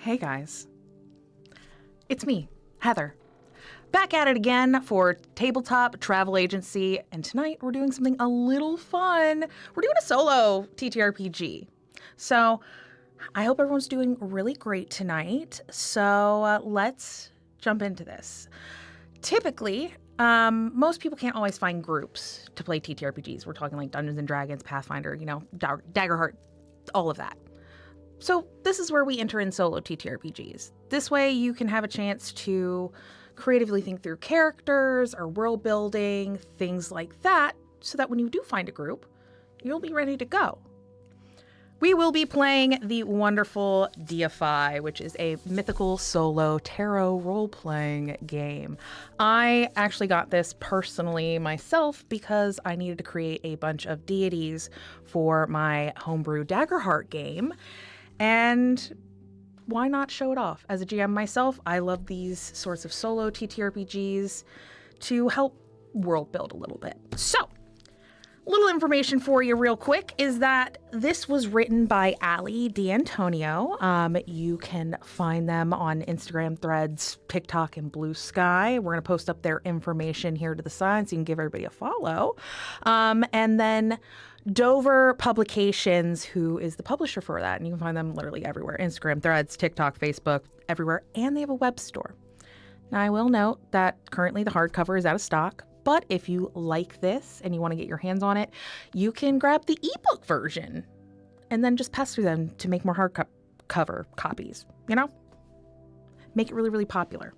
Hey guys, it's me, Heather, back at it again for Tabletop Travel Agency, and tonight we're doing something a little fun. We're doing a solo TTRPG. So I hope everyone's doing really great tonight. So let's jump into this. Typically, most people can't always find groups to play TTRPGs. We're talking like Dungeons and Dragons, Pathfinder, Daggerheart, all of that. So this is where we enter in solo TTRPGs. This way you can have a chance to creatively think through characters or world building, things like that, so that when you do find a group, you'll be ready to go. We will be playing the wonderful Deify, which is a mythical solo tarot role-playing game. I actually got this personally myself because I needed to create a bunch of deities for my homebrew Daggerheart game. And why not show it off? As a GM myself, I love these sorts of solo TTRPGs to help world build a little bit. So, little information for you real quick is that this was written by Ali D'Antonio. You can find them on Instagram, Threads, TikTok, and Blue Sky. We're going to post up their information here to the side so you can give everybody a follow. And then Dover Publications, who is the publisher for that, and you can find them literally everywhere. Instagram, Threads, TikTok, Facebook, everywhere. And they have a web store. Now, I will note that currently the hardcover is out of stock. But if you like this and you want to get your hands on it, you can grab the ebook version and then just pass through them to make more hardcover copies, Make it really, really popular.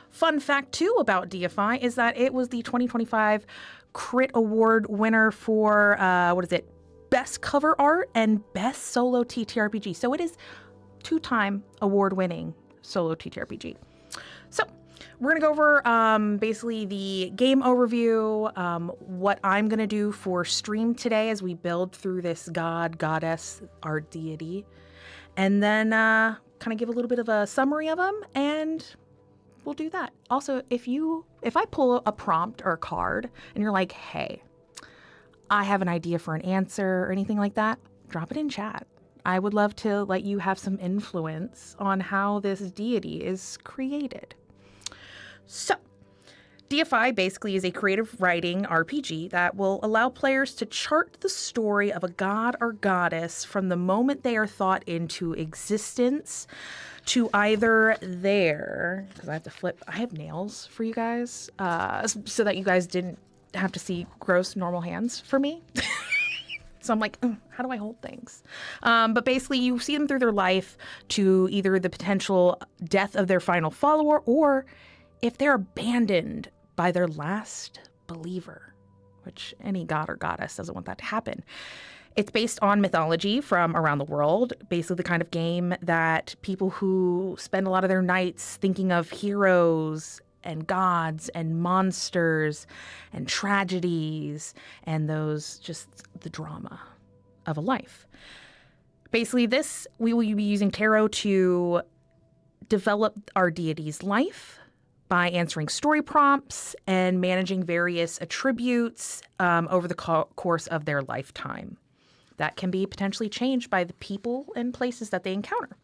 Fun fact, too, about Deify is that it was the 2025 Crit Award winner for, Best Cover Art and Best Solo TTRPG. So it is 2-time award-winning solo TTRPG. So we're going to go over basically the game overview, what I'm going to do for stream today as we build through this god, goddess, our deity, and then kind of give a little bit of a summary of them, and we'll do that. Also, if I pull a prompt or a card and you're like, hey, I have an idea for an answer or anything like that, drop it in chat. I would love to let you have some influence on how this deity is created. So, Deify basically is a creative writing RPG that will allow players to chart the story of a god or goddess from the moment they are thought into existence to either their, because I have nails for you guys, so that you guys didn't have to see gross normal hands for me. So I'm like, how do I hold things? But basically, you see them through their life to either the potential death of their final follower, or if they're abandoned by their last believer, which any god or goddess doesn't want that to happen. It's based on mythology from around the world, basically the kind of game that people who spend a lot of their nights thinking of heroes and gods and monsters and tragedies and the drama of a life. Basically, we will be using tarot to develop our deity's life by answering story prompts and managing various attributes over the course of their lifetime. That can be potentially changed by the people and places that they encounter.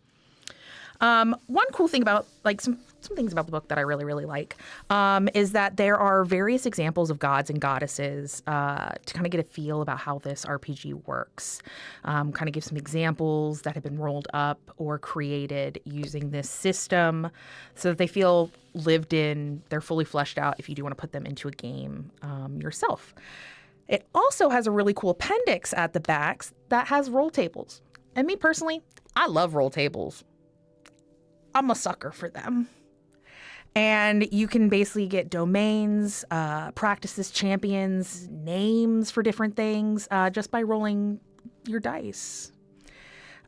One cool thing about, some things about the book that I really, really like, is that there are various examples of gods and goddesses to kind of get a feel about how this RPG works. Kind of give some examples that have been rolled up or created using this system so that they feel lived in, they're fully fleshed out if you do want to put them into a game yourself. It also has a really cool appendix at the back that has roll tables. And me personally, I love roll tables. I'm a sucker for them. And you can basically get domains, practices, champions, names for different things just by rolling your dice.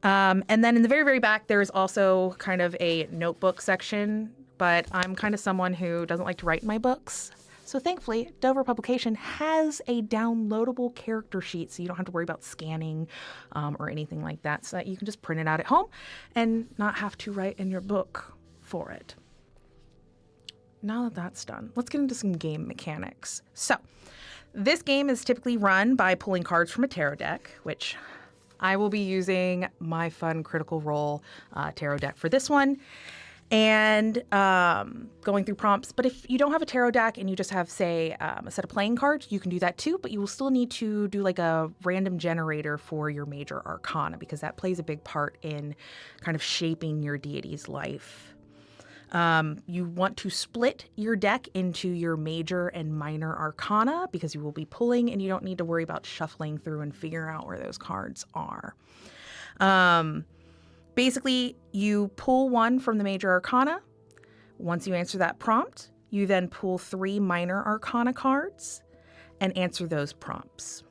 And then in the very, very back, there's also kind of a notebook section, but I'm kind of someone who doesn't like to write in my books. So thankfully, Dover Publication has a downloadable character sheet, so you don't have to worry about scanning or anything like that, so that you can just print it out at home and not have to write in your book for it. Now that that's done, let's get into some game mechanics. So this game is typically run by pulling cards from a tarot deck, which I will be using my fun Critical Role tarot deck for this one and going through prompts. But if you don't have a tarot deck and you just have, say, a set of playing cards, you can do that too. But you will still need to do like a random generator for your major arcana because that plays a big part in kind of shaping your deity's life. You want to split your deck into your major and minor arcana because you will be pulling and you don't need to worry about shuffling through and figuring out where those cards are. Basically, you pull one from the major arcana. Once you answer that prompt, you then pull 3 minor arcana cards and answer those prompts.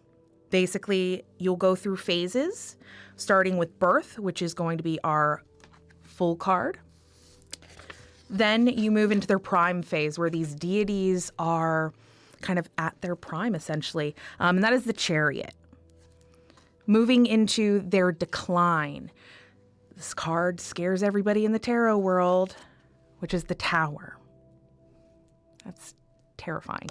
Basically, you'll go through phases, starting with birth, which is going to be our full card. Then you move into their prime phase, where these deities are kind of at their prime, essentially. And that is the Chariot. Moving into their decline. This card scares everybody in the tarot world, which is the Tower. That's terrifying.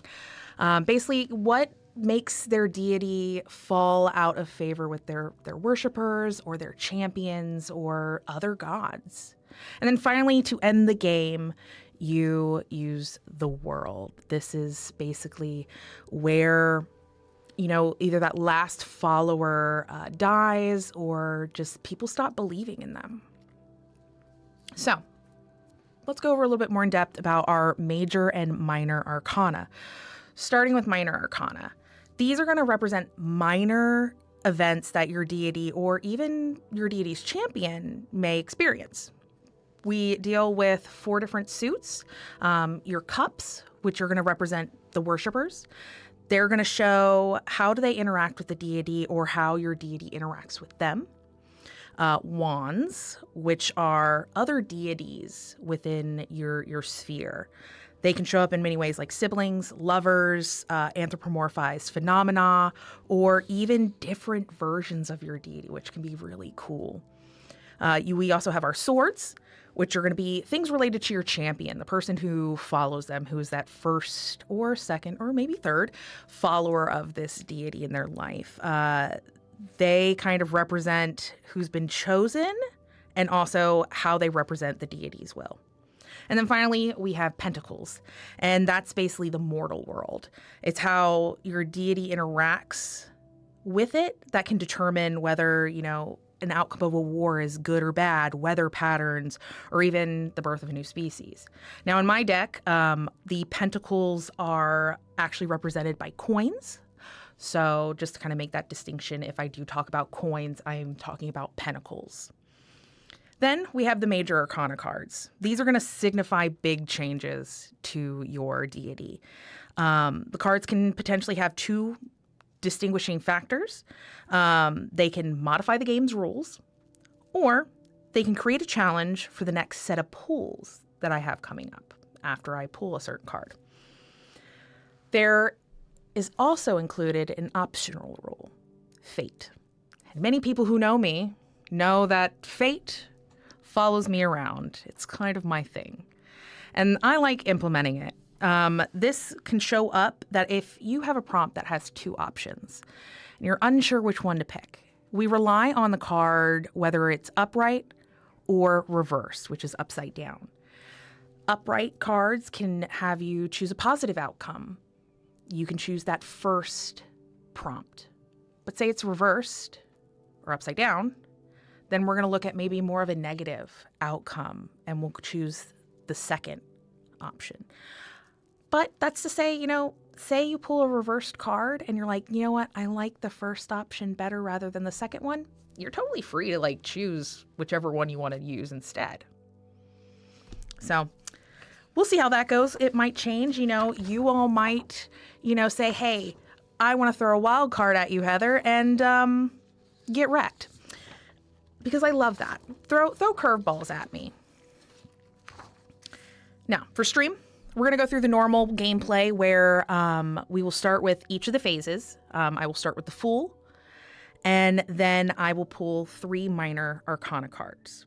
Basically, what makes their deity fall out of favor with their worshipers or their champions or other gods. And then finally, to end the game, you use the world. This is basically where, either that last follower dies or just people stop believing in them. So let's go over a little bit more in depth about our major and minor arcana. Starting with minor arcana. These are going to represent minor events that your deity or even your deity's champion may experience. We deal with 4 different suits. Your cups, which are going to represent the worshipers. They're going to show how do they interact with the deity or how your deity interacts with them. Wands, which are other deities within your sphere. They can show up in many ways like siblings, lovers, anthropomorphized phenomena, or even different versions of your deity, which can be really cool. We also have our swords, which are going to be things related to your champion, the person who follows them, who is that first or second or maybe third follower of this deity in their life. They kind of represent who's been chosen and also how they represent the deity's will. And then finally, we have pentacles, and that's basically the mortal world. It's how your deity interacts with it that can determine whether, an outcome of a war is good or bad, weather patterns, or even the birth of a new species. Now, in my deck, the pentacles are actually represented by coins. So just to kind of make that distinction, if I do talk about coins, I'm talking about pentacles. Then we have the major arcana cards. These are going to signify big changes to your deity. The cards can potentially have 2 distinguishing factors. They can modify the game's rules, or they can create a challenge for the next set of pulls that I have coming up after I pull a certain card. There is also included an optional rule, fate. And many people who know me know that fate follows me around. It's kind of my thing. And I like implementing it. This can show up that if you have a prompt that has 2 options and you're unsure which one to pick, we rely on the card, whether it's upright or reverse, which is upside down. Upright cards can have you choose a positive outcome. You can choose that first prompt. But say it's reversed or upside down, then we're going to look at maybe more of a negative outcome and we'll choose the second option. But that's to say, say you pull a reversed card and you're like, you know what, I like the first option better rather than the second one. You're totally free to choose whichever one you want to use instead. So we'll see how that goes. It might change. You all might, say, hey, I want to throw a wild card at you, Heather, and get wrecked. Because I love that. Throw curveballs at me. Now, for stream, we're going to go through the normal gameplay where we will start with each of the phases. I will start with the Fool, and then I will pull 3 minor arcana cards.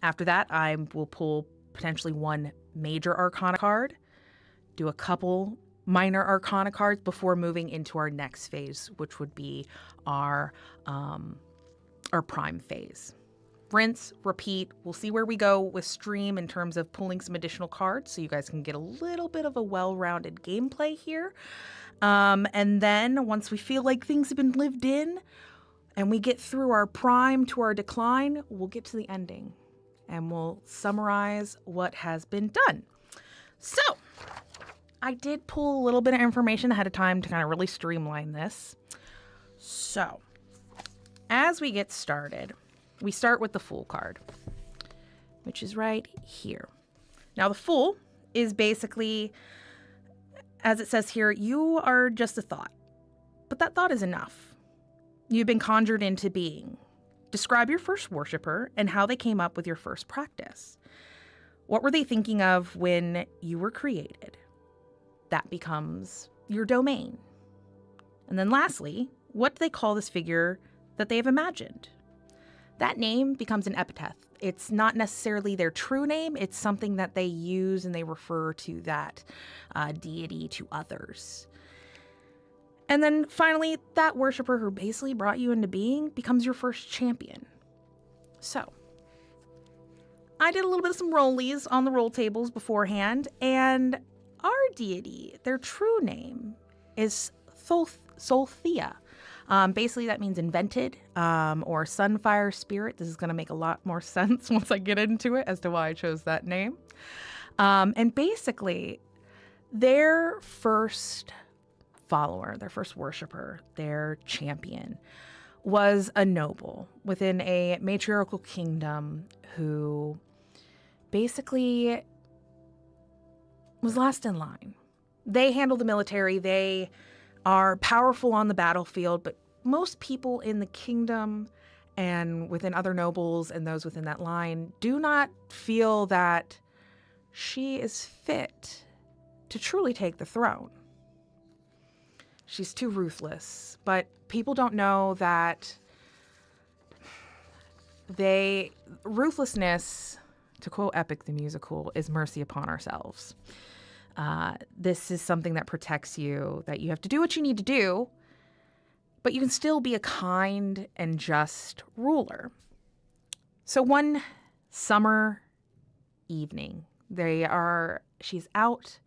After that, I will pull potentially 1 major arcana card, do a couple minor arcana cards before moving into our next phase, which would be our our prime phase. Rinse, repeat. We'll see where we go with stream in terms of pulling some additional cards so you guys can get a little bit of a well-rounded gameplay here. And then once we feel like things have been lived in and we get through our prime to our decline, we'll get to the ending and we'll summarize what has been done. So I did pull a little bit of information ahead of time to kind of really streamline this. So as we get started, we start with the Fool card, which is right here. Now the Fool is basically, as it says here, you are just a thought, but that thought is enough. You've been conjured into being. Describe your first worshiper and how they came up with your first practice. What were they thinking of when you were created? That becomes your domain. And then lastly, what do they call this figure that they have imagined? That name becomes an epithet. It's not necessarily their true name. It's something that they use and they refer to that deity to others. And then finally, that worshiper who basically brought you into being becomes your first champion. So I did a little bit of some rollies on the roll tables beforehand, and our deity, their true name is Solthea. Basically, that means invented or sunfire spirit. This is going to make a lot more sense once I get into it as to why I chose that name. And basically, their first follower, their first worshiper, their champion, was a noble within a matriarchal kingdom who basically was last in line. They handle the military. They are powerful on the battlefield, but most people in the kingdom and within other nobles and those within that line do not feel that she is fit to truly take the throne. She's too ruthless, but people don't know that ruthlessness, to quote Epic the Musical, is mercy upon ourselves. This is something that protects you, that you have to do what you need to do, but you can still be a kind and just ruler. So one summer evening, she's out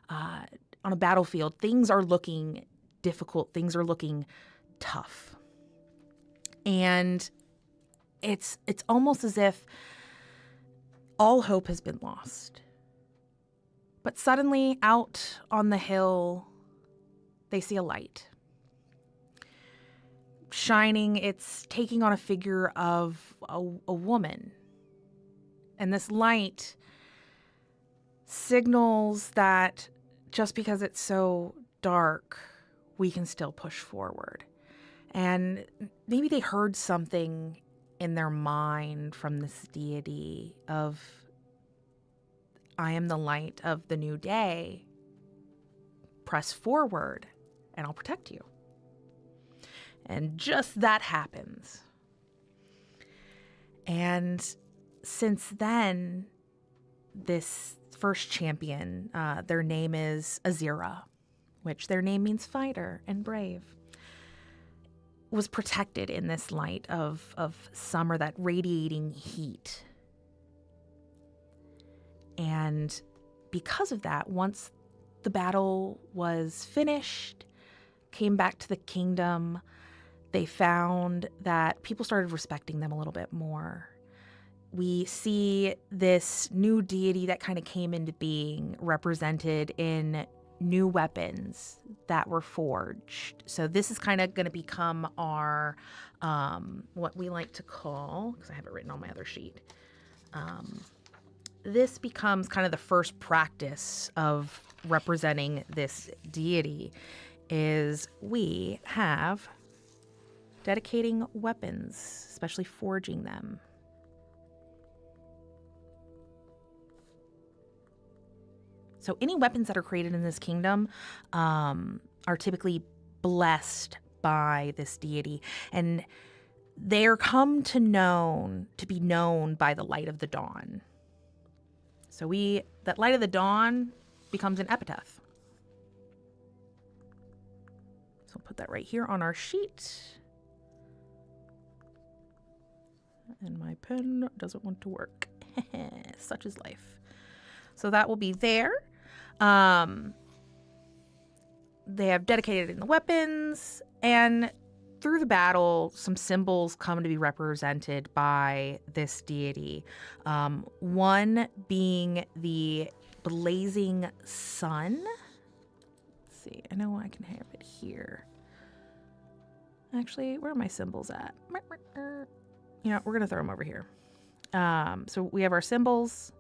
on a battlefield. Things are looking difficult. Things are looking tough. And it's almost as if all hope has been lost. But suddenly, out on the hill, they see a light. Shining, it's taking on a figure of a woman. And this light signals that just because it's so dark, we can still push forward. And maybe they heard something in their mind from this deity of, I am the light of the new day. Press forward and I'll protect you. And just that happens. And since then, this first champion, their name is Azira, which their name means fighter and brave, was protected in this light of summer, that radiating heat. And because of that, once the battle was finished, came back to the kingdom, they found that people started respecting them a little bit more. We see this new deity that kind of came into being represented in new weapons that were forged. So this is kind of going to become our, what we like to call, because I have it written on my other sheet, this becomes kind of the first practice of representing this deity, is we have dedicating weapons, especially forging them. So any weapons that are created in this kingdom are typically blessed by this deity, and they are come to be known by the light of the dawn. So that light of the dawn becomes an epitaph. So I'll put that right here on our sheet. And my pen doesn't want to work. Such is life. So that will be there. They have dedicated in the weapons, and through the battle, some symbols come to be represented by this deity. One being the blazing sun. Let's see, I know I can have it here. Actually, where are my symbols at? You know, we're going to throw them over here. So we have our symbols,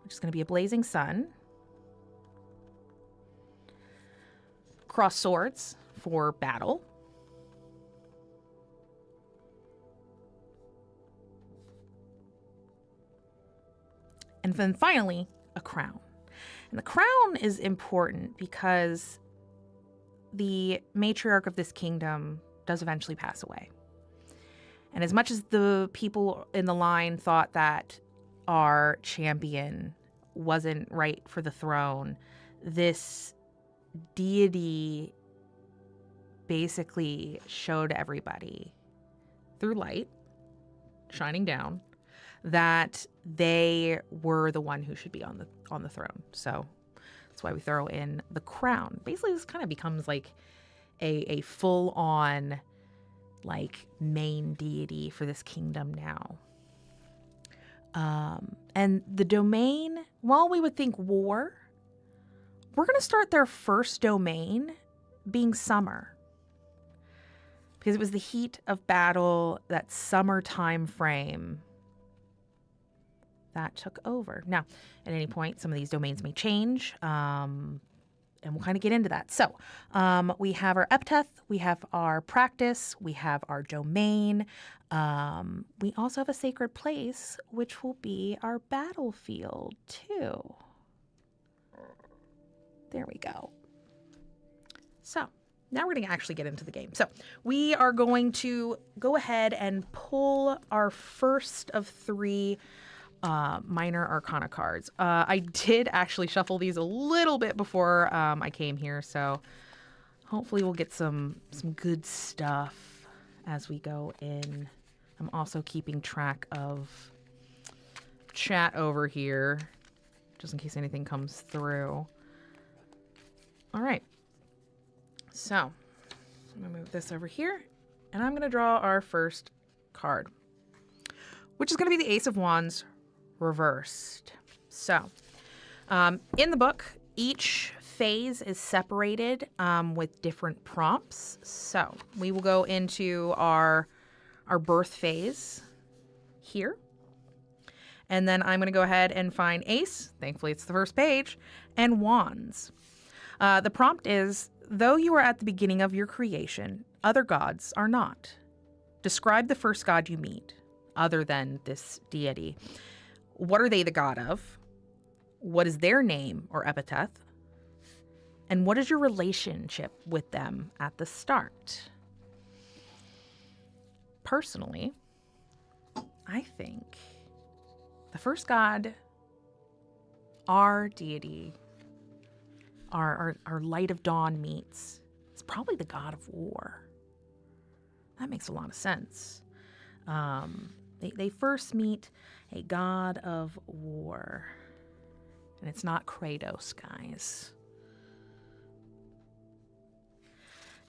which is going to be a blazing sun. Cross swords for battle. And then finally, a crown. And the crown is important because the matriarch of this kingdom does eventually pass away. And as much as the people in the line thought that our champion wasn't right for the throne, this deity basically showed everybody through light shining down that they were the one who should be on the throne. So that's why we throw in the crown. Basically, this kind of becomes like a full-on like main deity for this kingdom now. And the domain, while we would think war, we're going to start their first domain being summer. Because it was the heat of battle, that summer time frame that took over. Now, at any point, some of these domains may change, and we'll kind of get into that. So we have our epithet, we have our practice, we have our domain. We also have a sacred place, which will be our battlefield, too. There we go. So now we're going to actually get into the game. So we are going to go ahead and pull our first of 3 minor arcana cards. I did actually shuffle these a little bit before I came here, so hopefully we'll get some good stuff as we go in. I'm also keeping track of chat over here, just in case anything comes through. All right. So I'm going to move this over here, and I'm going to draw our first card, which is going to be the Ace of Wands reversed. So in the book, each phase is separated with different prompts. So we will go into our birth phase here. And then I'm going to go ahead and find Ace. Thankfully, it's the first page. And Wands. The prompt is, though you are at the beginning of your creation, other gods are not. Describe the first god you meet, other than this deity. What are they the god of? What is their name or epithet? And what is your relationship with them at the start? Personally, I think the first god, our deity, our light of dawn meets, is probably the god of war. That makes a lot of sense. They first meet a god of war. And it's not Kratos, guys.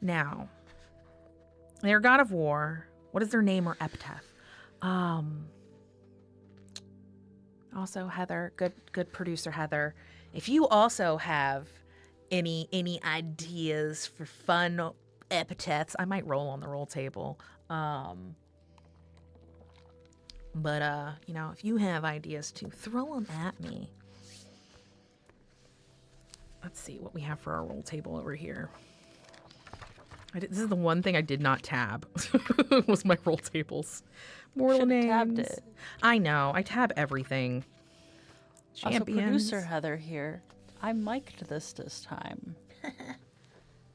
Now, they're god of war. What is their name or epithet? Also, Heather, good producer Heather, if you also have any ideas for fun epithets, I might roll on the roll table. But you know, if you have ideas too, throw them at me. Let's see what we have for our roll table over here. This is the one thing I did not tab was my roll tables. Mortal names. Tabbed it. I know. I tab everything. Also, producer Heather here. I mic'd this time. Let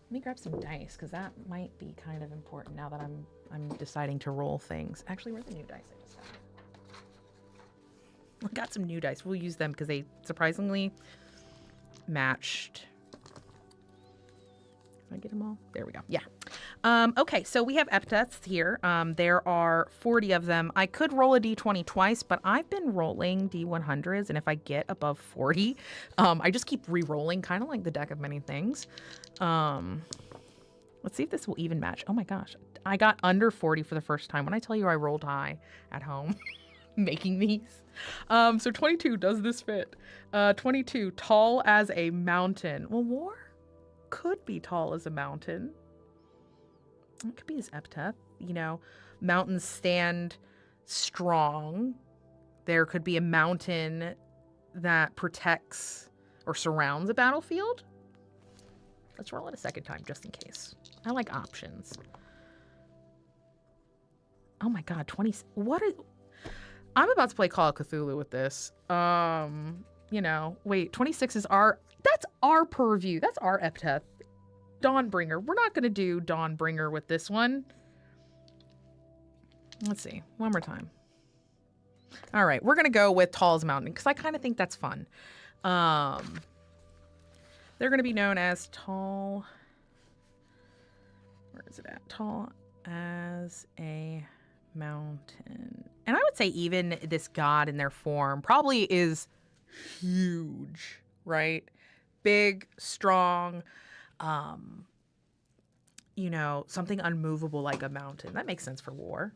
me grab some dice, because that might be kind of important now that I'm deciding to roll things. Actually, where are the new dice I just got? I got some new dice. We'll use them because they surprisingly matched. Did I get them all? There we go. Yeah. Okay, so we have epithets here. There are 40 of them. I could roll a d20 twice, but I've been rolling d100s, and if I get above 40, I just keep re-rolling, kind of like the deck of many things. Let's see if this will even match. Oh my gosh, I got under 40 for the first time. When I tell you I rolled high at home making these. So 22, does this fit? 22, tall as a mountain. Well, war could be tall as a mountain. It could be his epithet. You know, mountains stand strong. There could be a mountain that protects or surrounds a battlefield. Let's roll it a second time just in case. I like options. Oh my god, 20. I'm about to play Call of Cthulhu with this. You know, wait, 26 is that's our purview. That's our epithet. Dawnbringer. We're not going to do Dawnbringer with this one. Let's see. One more time. All right. We're going to go with Tall as a Mountain because I kind of think that's fun. They're going to be known as Tall. Where is it at? Tall as a Mountain. And I would say even this god in their form probably is huge, right? Big, strong, you know, something unmovable like a mountain. That makes sense for war.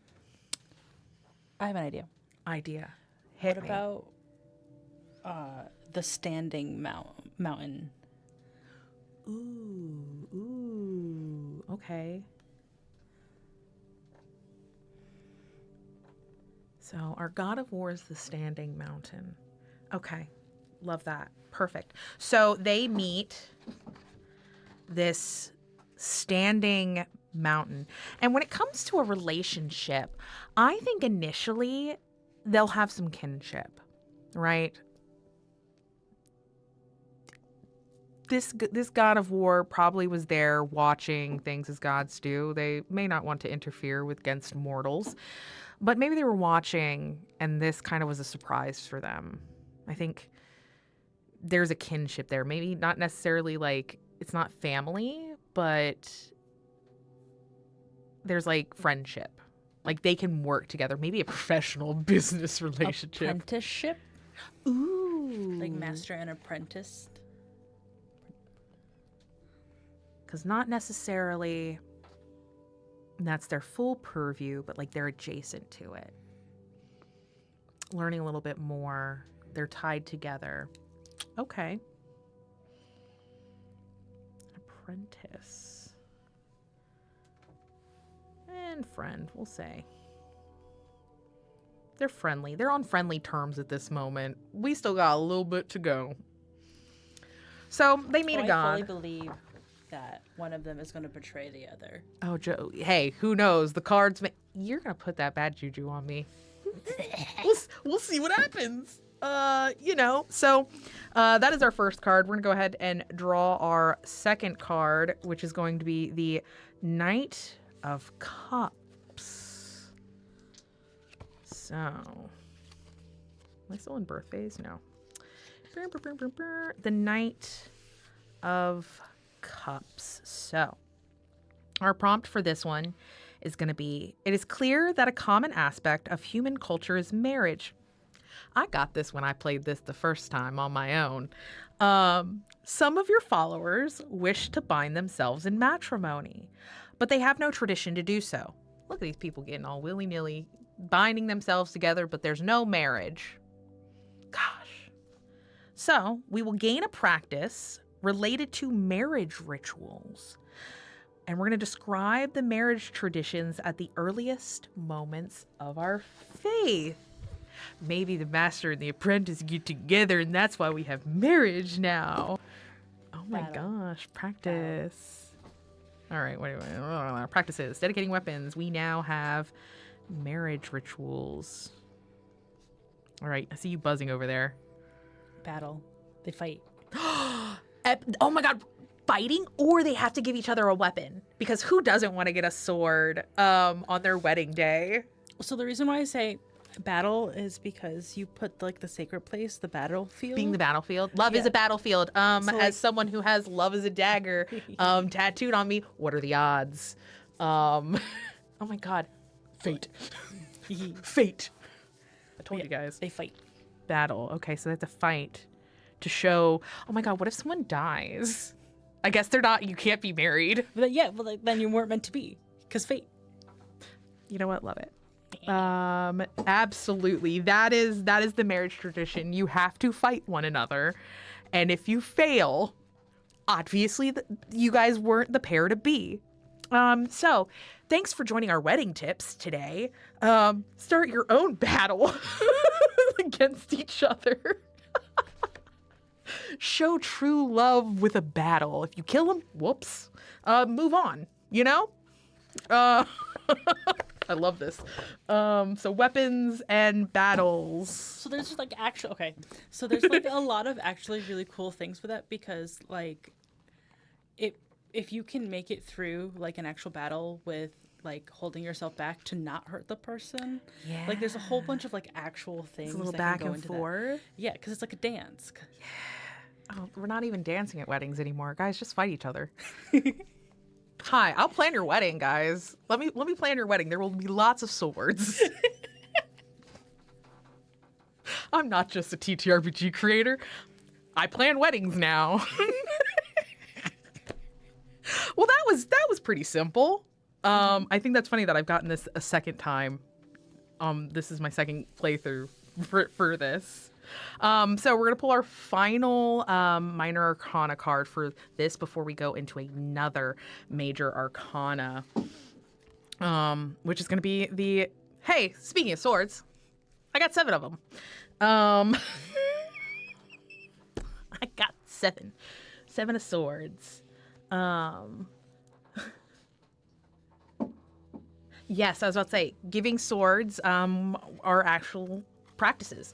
I have an idea. Hit what me. about the standing mountain? Ooh, okay. So our god of war is the standing mountain. Okay, love that. Perfect. So they meet this standing mountain. And when it comes to a relationship, I think initially they'll have some kinship, right? This god of war probably was there watching things as gods do. They may not want to interfere with against mortals, but maybe they were watching and this kind of was a surprise for them. I think there's a kinship there. Maybe not necessarily like it's not family, but there's like friendship. Like they can work together. Maybe a professional business relationship. Apprenticeship? Ooh. Like master and apprentice? Because not necessarily that's their full purview, but like they're adjacent to it. Learning a little bit more. They're tied together. Okay. Apprentice. And friend, we'll say. They're friendly. They're on friendly terms at this moment. We still got a little bit to go. So they meet a god. I fully believe that one of them is going to betray the other. Oh, Joe. Hey, who knows? The cards you're going to put that bad juju on me. We'll see what happens. You know. So that is our first card. We're going to go ahead and draw our second card, which is going to be the Knight of Cups. So, am I still in birth phase? No. The Knight of Cups. So, our prompt for this one is going to be, it is clear that a common aspect of human culture is marriage. I got this when I played this the first time on my own. Some of your followers wish to bind themselves in matrimony, but they have no tradition to do so. Look at these people getting all willy-nilly, binding themselves together, but there's no marriage. Gosh. So, we will gain a practice related to marriage rituals. And we're going to describe the marriage traditions at the earliest moments of our faith. Maybe the master and the apprentice get together, and that's why we have marriage now. Oh my gosh, practice. All right, wait. Practices. Dedicating weapons. We now have marriage rituals. All right, I see you buzzing over there. Battle. They fight. Oh my god, fighting, or they have to give each other a weapon, because who doesn't want to get a sword on their wedding day? So the reason why I say battle is because you put like the sacred place, the battlefield. Being the battlefield. Love is a battlefield. So, as someone who has love as a dagger tattooed on me, what are the odds? Oh my god. Fate. Fate. I told you guys. They fight. Battle. Okay, so they have to fight to show. Oh my god, what if someone dies? I guess they're not. You can't be married. But yeah, well, then you weren't meant to be, because fate. You know what? Love it. Absolutely. That is the marriage tradition. You have to fight one another, and if you fail, obviously you guys weren't the pair to be. So thanks for joining our wedding tips today. Start your own battle against each other. Show true love with a battle. If you kill them, whoops. Move on, you know? I love this. So weapons and battles. So there's just like So there's like a lot of actually really cool things with that, because like if you can make it through like an actual battle with like holding yourself back to not hurt the person. Yeah. Like there's a whole bunch of like actual things. It's a little that back can go and into forth. That. Yeah, because it's like a dance. Oh, we're not even dancing at weddings anymore. Guys, just fight each other. Hi, I'll plan your wedding, guys. Let me plan your wedding. There will be lots of swords. I'm not just a TTRPG creator. I plan weddings now. Well, that was pretty simple. I think that's funny that I've gotten this a second time. This is my second playthrough for this. So we're gonna pull our final minor arcana card for this before we go into another major arcana, which is gonna be the, hey, speaking of swords, I got 7 of them. I got 7 of swords. Yes, I was about to say, giving swords are actual practices.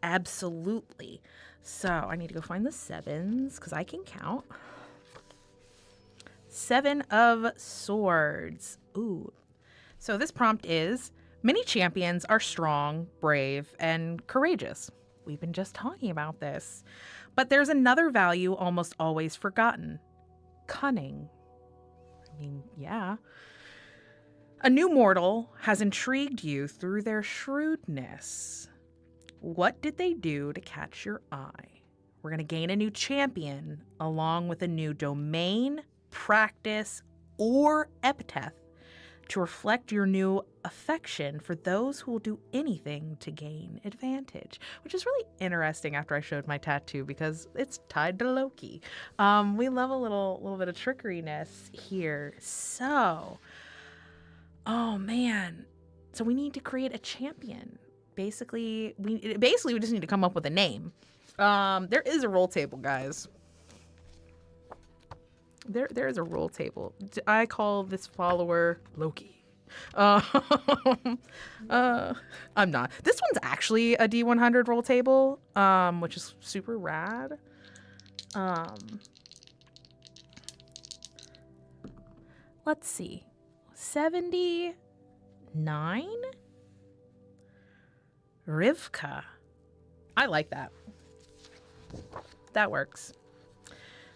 Absolutely. So I need to go find the 7s because I can count. 7 of swords. Ooh. So this prompt is, many champions are strong, brave, and courageous. We've been just talking about this. But there's another value almost always forgotten. Cunning. I mean, yeah. A new mortal has intrigued you through their shrewdness. What did they do to catch your eye? We're going to gain a new champion along with a new domain, practice, or epithet to reflect your new affection for those who will do anything to gain advantage, which is really interesting after I showed my tattoo because it's tied to Loki. We love a little bit of trickeryness here. So, oh man. So we need to create a champion. Basically, we just need to come up with a name. There is a roll table, guys. There is a roll table. I call this follower Loki. I'm not. This one's actually a D100 roll table, which is super rad. Let's see. 79? Rivka. I like that. That works.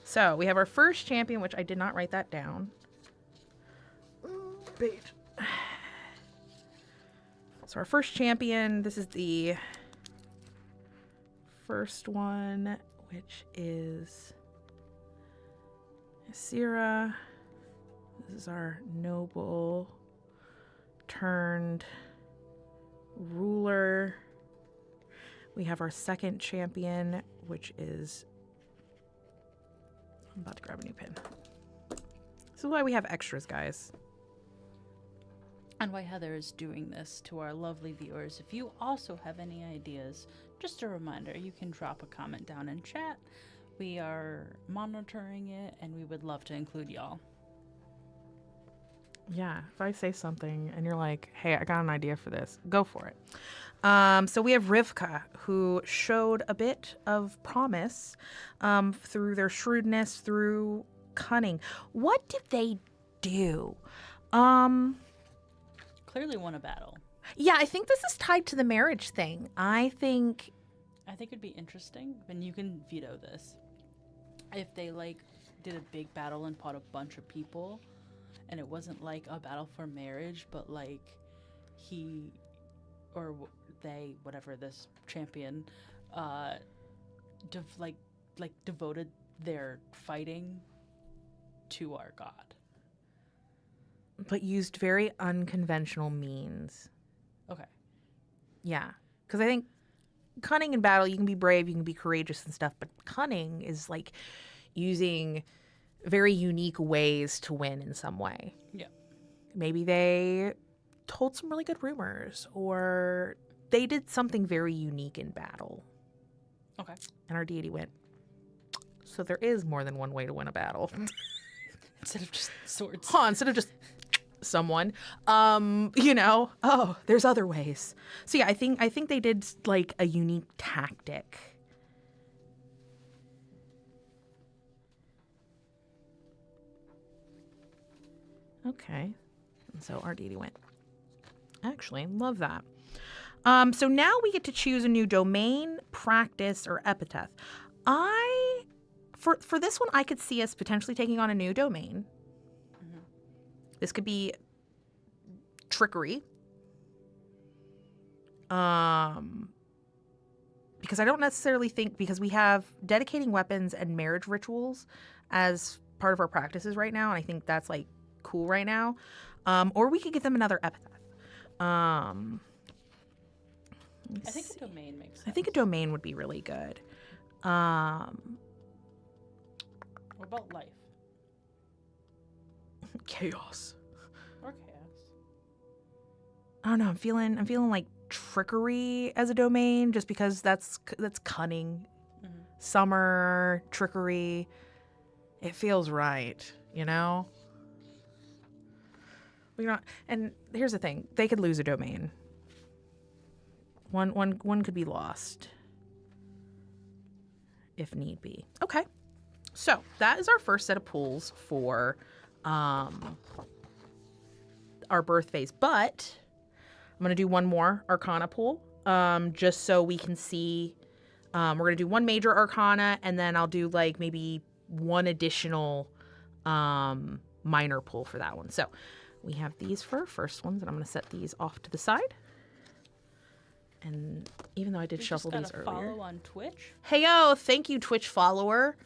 So we have our first champion, which I did not write that down. Bait. So our first champion, this is the first one, which is Asira. This is our noble turned ruler. We have our second champion, which is, I'm about to grab a new pen. This is why we have extras, guys. And why Heather is doing this to our lovely viewers. If you also have any ideas, just a reminder, you can drop a comment down in chat. We are monitoring it and we would love to include y'all. Yeah, if I say something and you're like, hey, I got an idea for this, go for it. So we have Rivka, who showed a bit of promise through their shrewdness, through cunning. What did they do? Clearly won a battle. Yeah, I think this is tied to the marriage thing. I think it'd be interesting, and you can veto this, if they like did a big battle and fought a bunch of people and it wasn't like a battle for marriage, but like he or they, whatever this champion, devoted their fighting to our god. But used very unconventional means. Okay. Yeah. Because I think cunning in battle, you can be brave, you can be courageous and stuff, but cunning is like using very unique ways to win in some way. Yeah. Maybe they told some really good rumors, or they did something very unique in battle. Okay. And our deity went, so there is more than one way to win a battle. Instead of just swords. Instead of just someone, there's other ways. So yeah, I think they did like a unique tactic. Okay. And so our deity went. Actually, love that. So now we get to choose a new domain, practice, or epithet. For this one, I could see us potentially taking on a new domain. Mm-hmm. This could be trickery. Because I don't necessarily think, because we have dedicating weapons and marriage rituals as part of our practices right now, and I think that's like cool right now. Or we could give them another epithet. I think a domain makes sense. I think a domain would be really good. What about life? Chaos. Or chaos. I don't know. I'm feeling like trickery as a domain, just because that's cunning. Mm-hmm. Summer, trickery. It feels right, you know? And here's the thing. They could lose a domain. One could be lost if need be. Okay. So that is our first set of pools for our birth phase. But I'm going to do one more Arcana pool just so we can see. We're going to do one major Arcana, and then I'll do like maybe one additional minor pool for that one. So we have these for our first ones, and I'm going to set these off to the side. And even though I did shuffle these earlier. Follow on Twitch. Heyo, thank you, Twitch follower.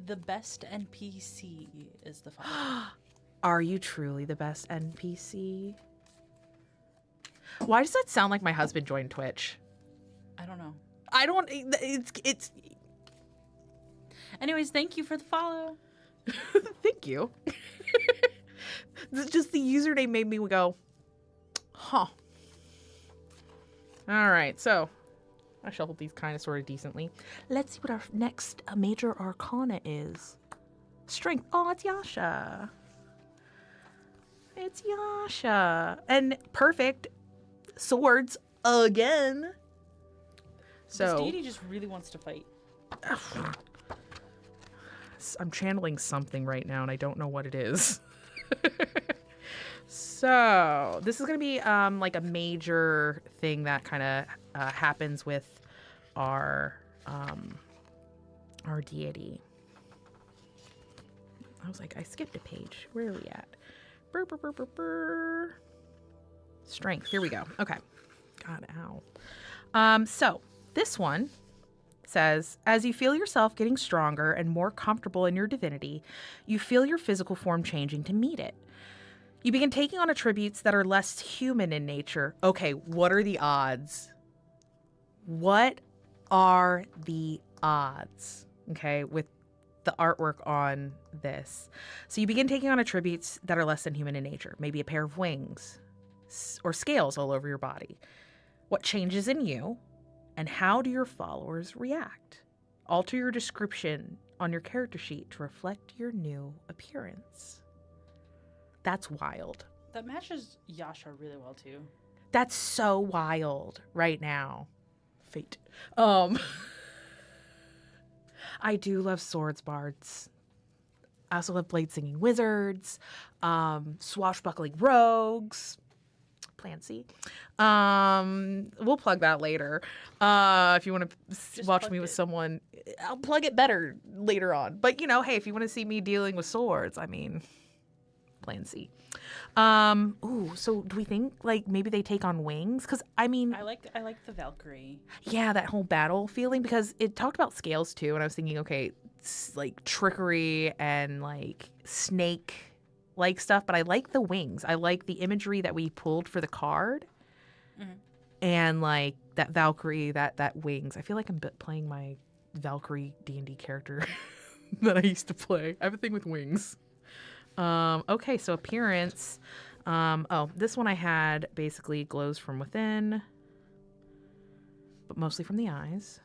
The best NPC is the follower. Are you truly the best NPC? Why does that sound like my husband joined Twitch? I don't know. It's. Anyways, thank you for the follow. Thank you. Just the username made me go, huh. All right, so I shuffled these kind of sort of decently. Let's see what our next major arcana is. Strength. Oh, it's Yasha. It's Yasha. And perfect. Swords again. So this deity just really wants to fight. I'm channeling something right now, and I don't know what it is. So this is going to be like a major thing that kind of happens with our deity. I was like, I skipped a page. Where are we at? Burr, burr, burr, burr, burr. Strength. Here we go. Okay. God, ow. So this one says, as you feel yourself getting stronger and more comfortable in your divinity, you feel your physical form changing to meet it. You begin taking on attributes that are less human in nature. Okay, what are the odds? What are the odds? Okay, with the artwork on this. So you begin taking on attributes that are less than human in nature. Maybe a pair of wings or scales all over your body. What changes in you, and how do your followers react? Alter your description on your character sheet to reflect your new appearance. That's wild. That matches Yasha really well too. That's so wild right now. Fate. I do love swords bards. I also love blade singing wizards, swashbuckling rogues. Plan C. We'll plug that later. If you want to watch me with someone, I'll plug it better later on. But hey, if you want to see me dealing with swords, I mean, roleplay and see. So do we think like maybe they take on wings? Because I mean, I like the Valkyrie. yeah, that whole battle feeling, because it talked about scales too, and I was thinking, okay, like trickery and like snake like stuff, but I like the wings. I like the imagery that we pulled for the card, and like that Valkyrie, that wings. I feel like I'm playing my Valkyrie D&D character that I used to play. I have a thing with wings. Okay, so appearance. This one I had basically glows from within, but mostly from the eyes.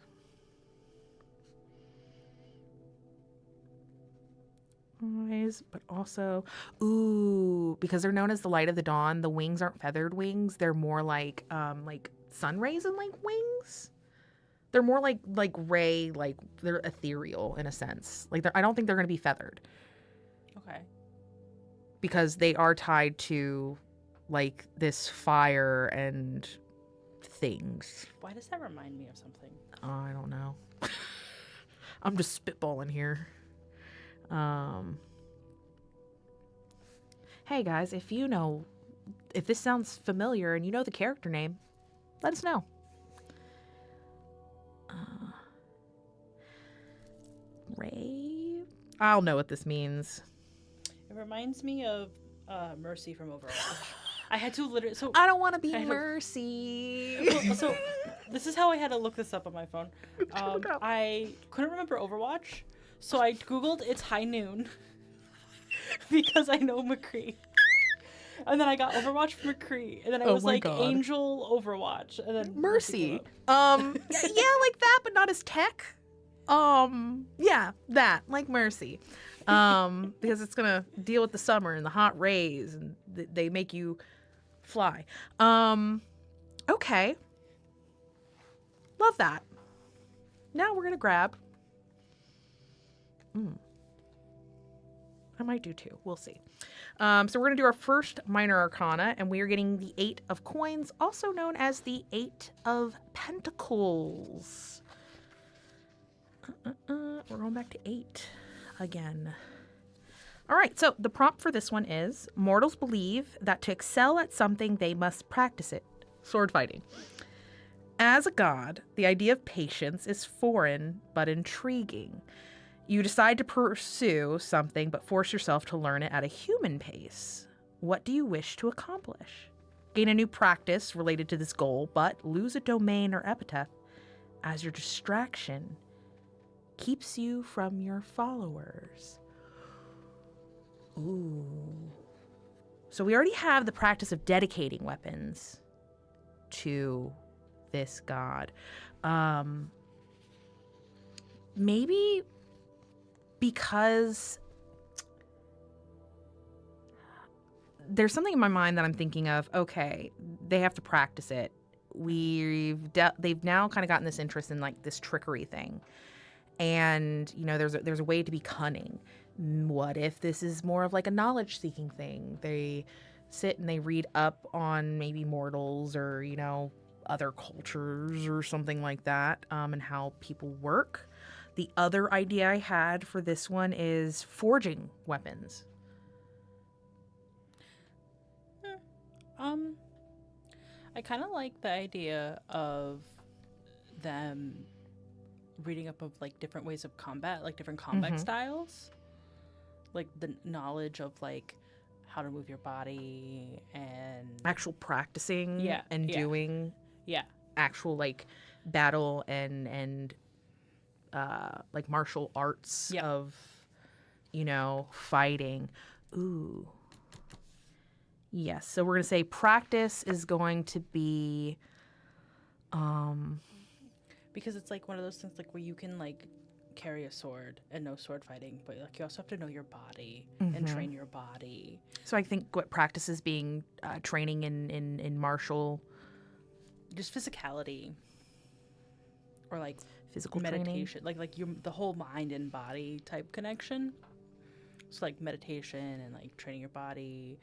But also, because they're known as the light of the dawn, the wings aren't feathered wings. They're more like sun rays and like wings. They're more like ray, like they're ethereal in a sense. Like I don't think they're going to be feathered. Okay. Because they are tied to like this fire and things. Why does that remind me of something? I don't know. I'm just spitballing here. Hey guys, if this sounds familiar and you know the character name, let us know. Ray? I'll know what this means. It reminds me of Mercy from Overwatch. I had to literally. So I don't want to be Mercy. So this is how I had to look this up on my phone. I couldn't remember Overwatch, so I googled "it's high noon" because I know McCree. And then I got Overwatch from McCree, and then I was like God. Angel Overwatch, and then Mercy. Yeah, like that, but not as tech. Yeah, that like Mercy. Because it's gonna deal with the summer and the hot rays, and they make you fly. Okay. Love that. Now we're gonna grab. I might do two. We'll see. So we're gonna do our first minor arcana, and we are getting the 8 of coins, also known as the 8 of pentacles. We're going back to 8 again. All right, so the prompt for this one is, mortals believe that to excel at something, they must practice it. Sword fighting. As a god, the idea of patience is foreign but intriguing. You decide to pursue something but force yourself to learn it at a human pace. What do you wish to accomplish? Gain a new practice related to this goal, but lose a domain or epithet as your distraction keeps you from your followers. Ooh. So we already have the practice of dedicating weapons to this god. Maybe because there's something in my mind that I'm thinking of, okay, they have to practice it. They've now kind of gotten this interest in like this trickery thing. And, there's a way to be cunning. What if this is more of like a knowledge-seeking thing? They sit and they read up on maybe mortals or, other cultures or something like that, and how people work. The other idea I had for this one is forging weapons. I kind of like the idea of them reading up of like different ways of combat, like different combat styles, like the knowledge of like how to move your body and actual practicing doing actual like battle and like martial arts of fighting. Ooh. Yes, so we're going to say practice is going to be because it's like one of those things like where you can like carry a sword and know sword fighting, but like you also have to know your body and train your body. So I think what practice is being training in martial, just physicality, or like physical meditation, training. like the whole mind and body type connection. So like meditation and like training your body,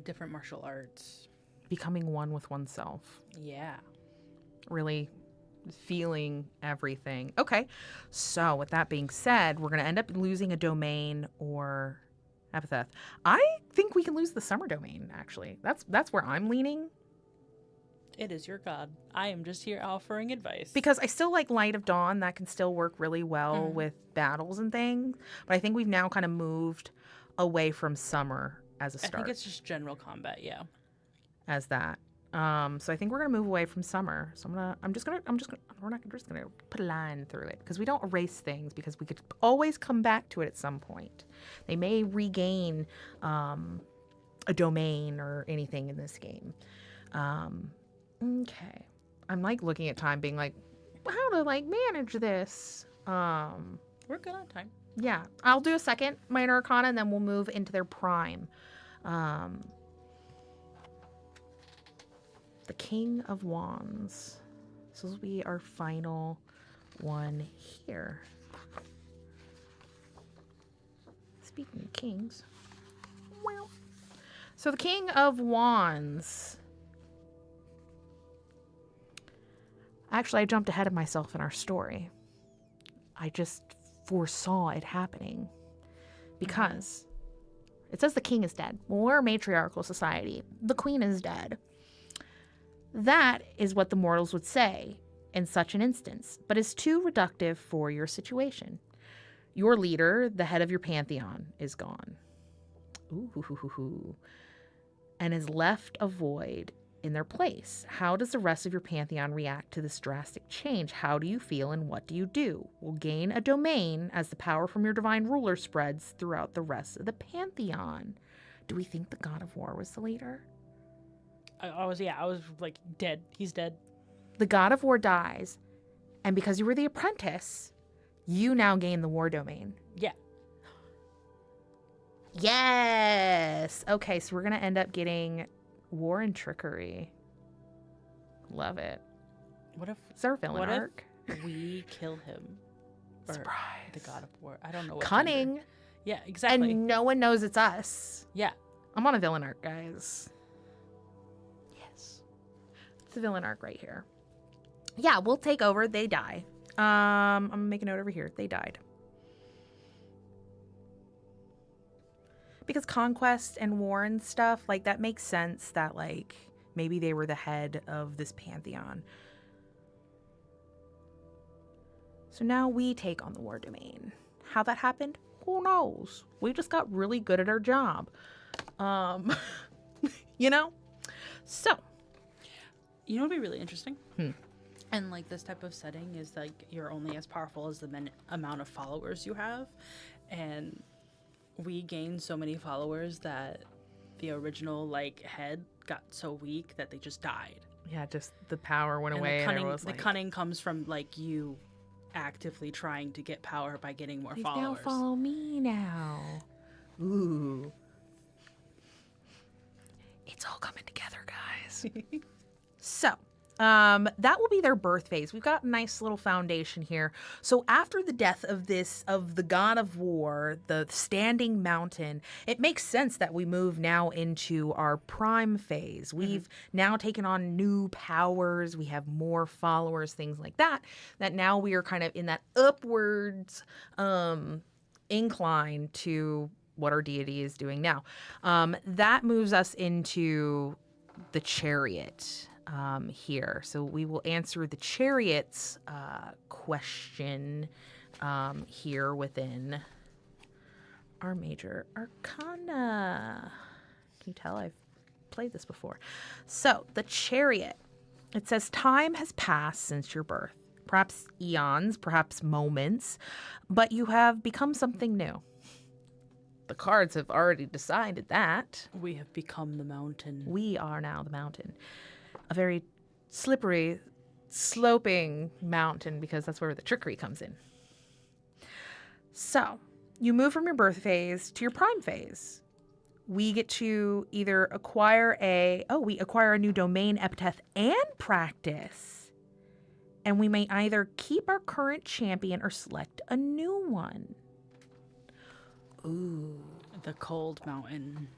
different martial arts, becoming one with oneself. Yeah. Really feeling everything. Okay, so with that being said, we're going to end up losing a domain or Epitheth. I think we can lose the summer domain, actually. That's where I'm leaning. It is your god. I am just here offering advice. Because I still like Light of Dawn. That can still work really well with battles and things. But I think we've now kind of moved away from summer as a start. I think it's just general combat, yeah. As that. So I think we're gonna move away from summer. So we're not just gonna put a line through it because we don't erase things because we could always come back to it at some point. They may regain a domain or anything in this game. Okay. I'm like looking at time being like, how to like manage this? We're good on time. Yeah. I'll do a second minor arcana and then we'll move into their prime. The King of Wands. This will be our final one here. Speaking of kings. Well. So the King of Wands. Actually, I jumped ahead of myself in our story. I just foresaw it happening. Because it says the king is dead. Well, we're a matriarchal society. The queen is dead. That is what the mortals would say in such an instance, but is too reductive for your situation. Your leader, the head of your pantheon, is gone. Ooh, and has left a void in their place. How does the rest of your pantheon react to this drastic change? How do you feel and what do you do? Will gain a domain as the power from your divine ruler spreads throughout the rest of the pantheon. Do we think the god of war was the leader? I was like, dead. He's dead. The god of war dies, and because you were the apprentice, you now gain the war domain. Yeah. Yes! Okay, so we're going to end up getting war and trickery. Love it. What if... Is there a villain arc? If we kill him? Or Surprise. the god of war. I don't know what Cunning. gender. Yeah, exactly. And no one knows it's us. Yeah. I'm on a villain arc, guys. Yes. It's a villain arc right here. Yeah, we'll take over. They die. I'm going to make a note over here. They died. Because conquest and war and stuff, like, that makes sense that, like, maybe they were the head of this pantheon. So now we take on the war domain. How that happened? Who knows? We just got really good at our job. You know? So. You know what would be really interesting? And, like, this type of setting is, like, you're only as powerful as the amount of followers you have. And we gained so many followers that the original, like, head got so weak that they just died. Yeah, just the power went and away. The cunning comes from, like, you actively trying to get power by getting more followers. Now follow me now. Ooh. It's all coming together, guys. So, that will be their birth phase. We've got a nice little foundation here. So after the death of the god of war, the standing mountain, it makes sense that we move now into our prime phase. We've now taken on new powers. We have more followers, things like that, that now we are kind of in that upwards incline to what our deity is doing now. That moves us into the Chariot. Here. So we will answer the Chariot's question here within our major arcana. Can you tell I've played this before? So the Chariot, it says time has passed since your birth, perhaps eons, perhaps moments, but you have become something new. The cards have already decided that. We have become the mountain. We are now the mountain. A very slippery, sloping mountain because that's where the trickery comes in. So, you move from your birth phase to your prime phase. We get to either acquire a new domain, epithet, and practice. And we may either keep our current champion or select a new one. Ooh. The cold mountain.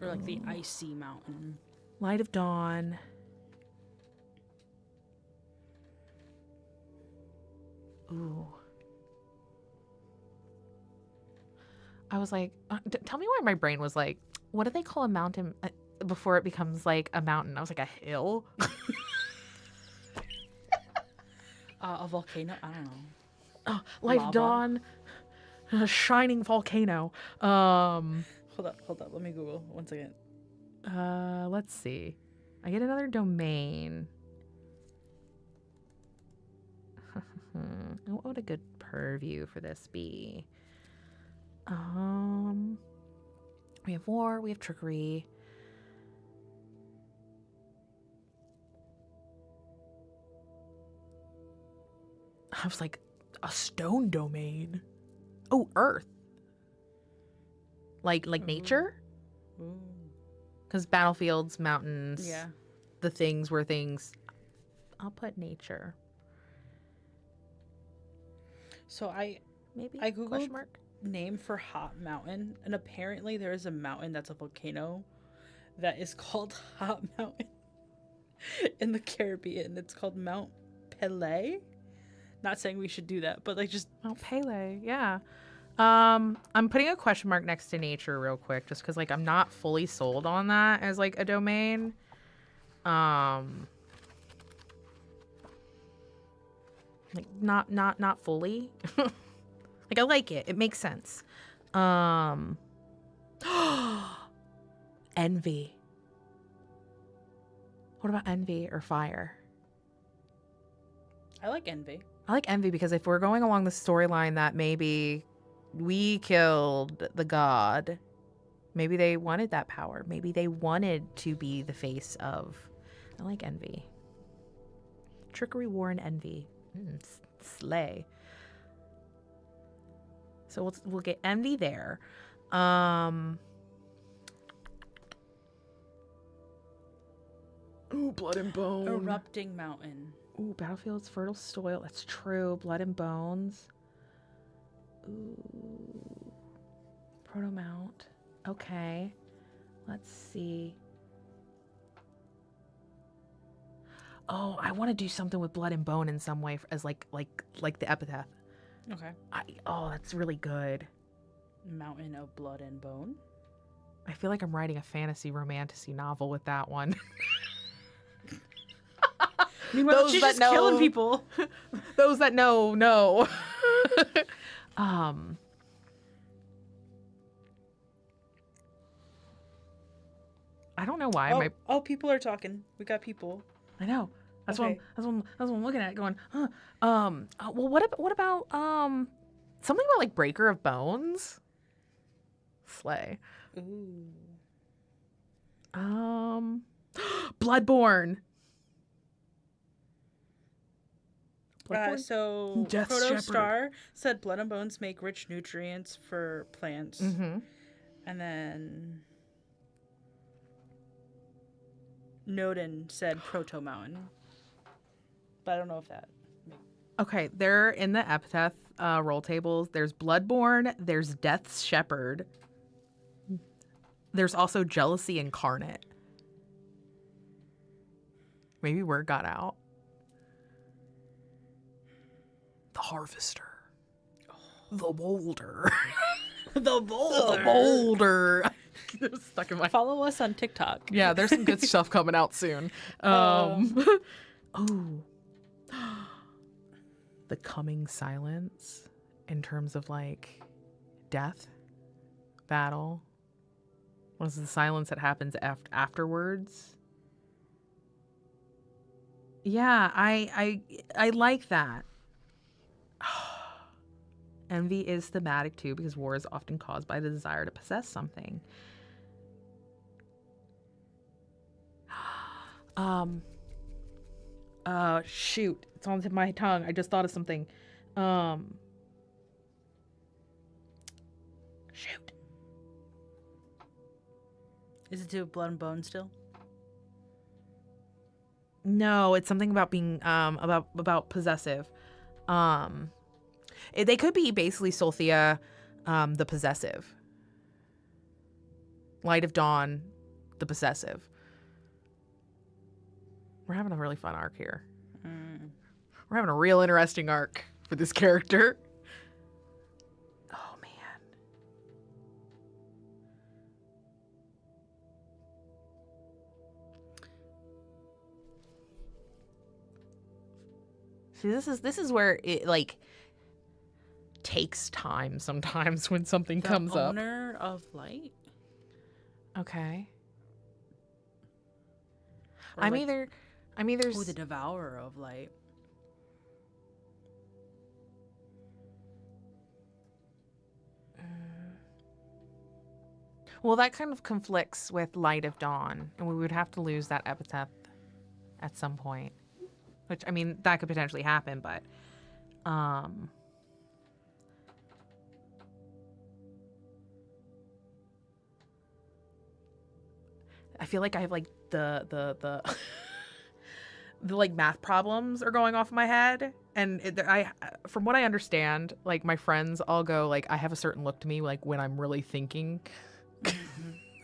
Or like the icy mountain. Light of Dawn. Ooh. I was like, tell me why my brain was like, what do they call a mountain before it becomes like a mountain? I was like, a hill? A volcano? I don't know. Oh, light of Lava? dawn, a shining volcano. Hold up. Let me Google 1 second. Let's see. I get another domain. What would a good purview for this be? We have war, we have trickery. I was like, a stone domain. Oh, earth. Like nature? Ooh. Because battlefields, mountains, Yeah. the things were things. I'll put nature. So Maybe? I googled Question mark? name for hot mountain, and apparently there is a mountain that's a volcano that is called Hot Mountain in the Caribbean. It's called Mount Pelée. Not saying we should do that, but like just Mount Pele, yeah. I'm putting a question mark next to nature real quick, just because like I'm not fully sold on that as like a domain. Like not fully. Like I like it. It makes sense. Envy. What about envy or fire? I like envy. I like envy because if we're going along the storyline that maybe we killed the god, maybe they wanted that power. Maybe they wanted to be the face of. I like envy. Trickery, war, and envy. Slay. So we'll get envy there. Ooh, blood and bone. Erupting mountain. Ooh, battlefield's fertile soil. That's true. Blood and bones. Ooh. Proto-mount. Okay. Let's see. Oh, I want to do something with blood and bone in some way as like the epithet. Okay. Oh, that's really good. Mountain of blood and bone. I feel like I'm writing a fantasy romantasy novel with that one. Meanwhile, she's just killing people. Those that know. I don't know why. Oh, people are talking. We got people. I know. That's Okay. what I'm looking at. Going, huh. Well, what about something about like Breaker of Bones? Slay. Ooh. Bloodborne. So Death Proto Shepherd. Star said blood and bones make rich nutrients for plants. Mm-hmm. And then Noden said Proto Mountain. But I don't know if that. Okay, they're in the epitaph roll tables. There's Bloodborne. There's Death's Shepherd. There's also Jealousy Incarnate. Maybe word got out. The Harvester. The Boulder. The Boulder. The Boulder. It's stuck in my... Follow us on TikTok. Yeah, there's some good stuff coming out soon. Oh. The coming silence in terms of like death, battle. What is the silence that happens afterwards? Yeah, I like that. Envy is thematic too because war is often caused by the desire to possess something. Shoot, it's on the tip of my tongue. I just thought of something. Shoot. Is it to blood and bone still? No, it's something about being about possessive. They could be basically Solthea, the possessive. Light of Dawn, the possessive. We're having a really fun arc here. We're having a real interesting arc for this character. Oh, man. See, this is where it like takes time sometimes when something comes up. The owner of light. Okay. Or I'm like- either Oh, the devourer of light. well, that kind of conflicts with Light of Dawn, and we would have to lose that epithet at some point. Which, I mean, that could potentially happen, but I feel like I have like the the like math problems are going off in my head, and from what I understand, like my friends all go like I have a certain look to me like when I'm really thinking.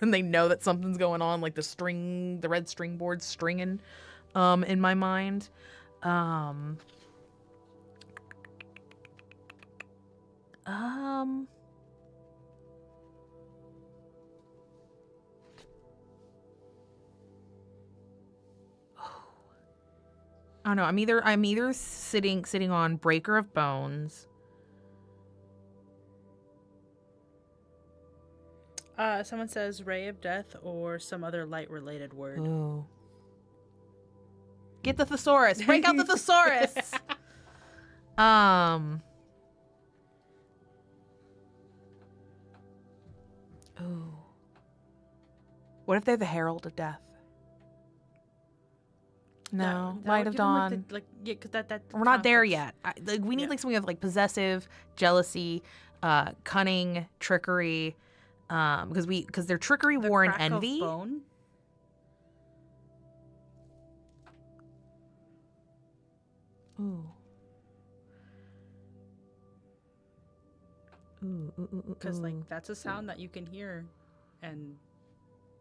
And they know that something's going on, like the red string board's stringing in my mind. I don't know. I'm either sitting on Breaker of Bones. Someone says Ray of Death or some other light-related word. Ooh. Get the thesaurus. Break out the thesaurus. Ooh. What if they're the Herald of Death? No, That Light would of give 'em, Dawn. because that We're not there conflicts. yet. We need Yeah. like something of like possessive, jealousy, cunning, trickery. Because they're trickery, The war, and crack of envy. bone? Ooh. Because like that's a sound that you can hear, and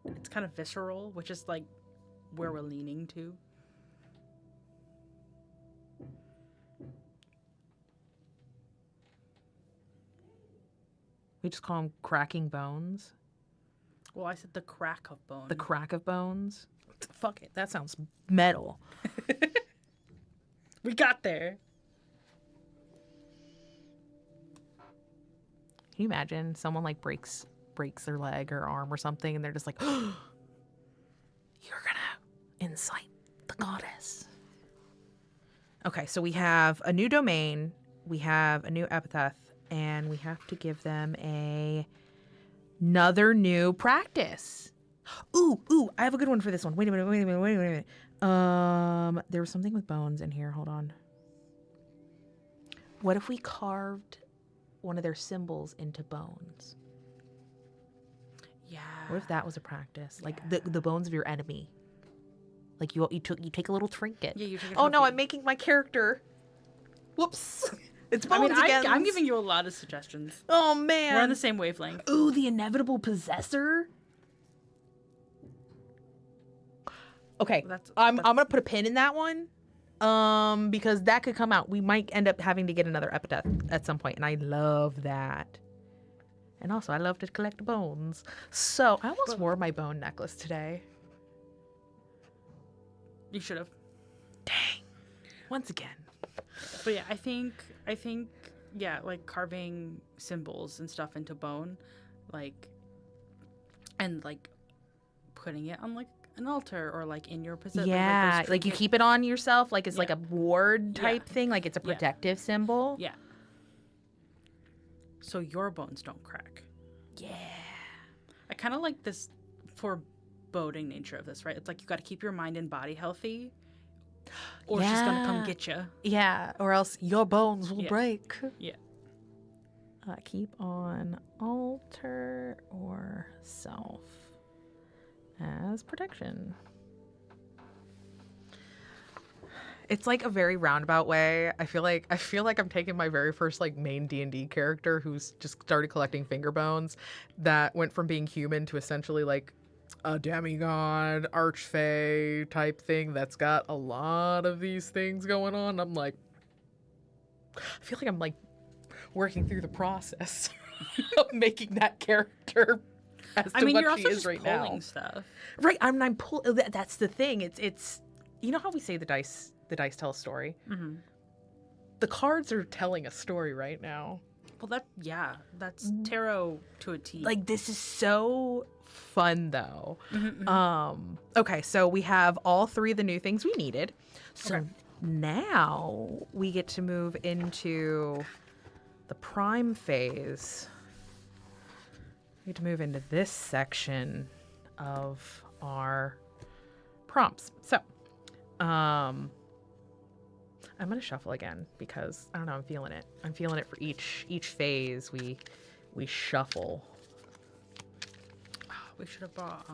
it's kind of visceral, which is like where we're leaning to. We just call them cracking bones. Well, I said the crack of bone. The crack of bones. Fuck it. That sounds metal. We got there. Can you imagine someone like breaks their leg or arm or something, and they're just like, oh, "You're gonna incite the goddess." Okay, so we have a new domain, we have a new epithet, and we have to give them another new practice. Ooh, I have a good one for this one. Wait a minute. There was something with bones in here. Hold on. What if we carved one of their symbols into bones? Yeah. What if that was a practice? Like the bones of your enemy. Like you take a little trinket. Yeah, you take a Oh no, trophy. I'm making my character. Whoops. It's I bones mean, again. I'm giving you a lot of suggestions. Oh man. We're on the same wavelength. Ooh, the inevitable possessor. Okay, I'm gonna put a pin in that one, because that could come out. We might end up having to get another epithet at some point, and I love that. And also, I love to collect bones. So I almost wore my bone necklace today. You should have. Dang. Once again. But yeah, I think yeah, like carving symbols and stuff into bone, like, and like putting it on like an altar or like in your position. Yeah, like you keep it on yourself, like it's like a ward type Yeah. thing, like it's a protective symbol. Yeah. So your bones don't crack. Yeah. I kind of like this foreboding nature of this, right? It's like you got to keep your mind and body healthy, or she's gonna come get you. Yeah, or else your bones will break. Yeah. Keep on altar or self as protection. It's like a very roundabout way. I feel like I'm taking my very first like main D&D character who's just started collecting finger bones that went from being human to essentially like a demigod, archfey type thing that's got a lot of these things going on. I'm like, I feel like I'm like working through the process of making that character as to you're what also she is just right pulling now. stuff. Right, I'm pulling. That's the thing. It's you know how we say the dice tell a story. Mm-hmm. the cards are telling a story right now. Well, that's tarot to a T. Like, this is so fun, though. Okay, so we have all 3 of the new things we needed. So now we get to move into the prime phase. We get to move into this section of our prompts. So, I'm gonna shuffle again because I don't know, I'm feeling it. I'm feeling it for each phase we shuffle. We should have brought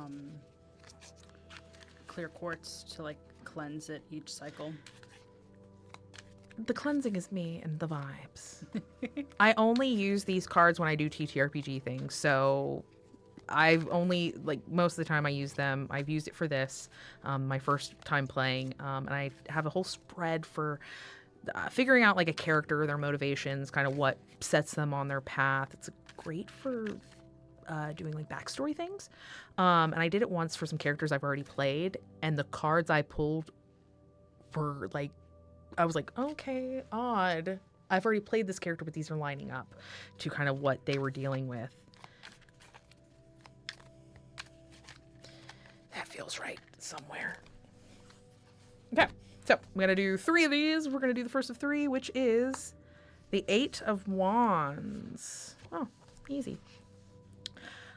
clear quartz to like cleanse it each cycle. The cleansing is me and the vibes. I only use these cards when I do TTRPG things, so I've only, like, most of the time I use them. I've used it for this, my first time playing, and I have a whole spread for figuring out, like, a character, their motivations, kind of what sets them on their path. It's great for doing, like, backstory things. And I did it once for some characters I've already played, and the cards I pulled were, like, I was like, okay, odd. I've already played this character, but these are lining up to kind of what they were dealing with. That feels right somewhere. Okay, so I'm going to do 3 of these. We're going to do the first of 3, which is the 8 of Wands. Oh, easy.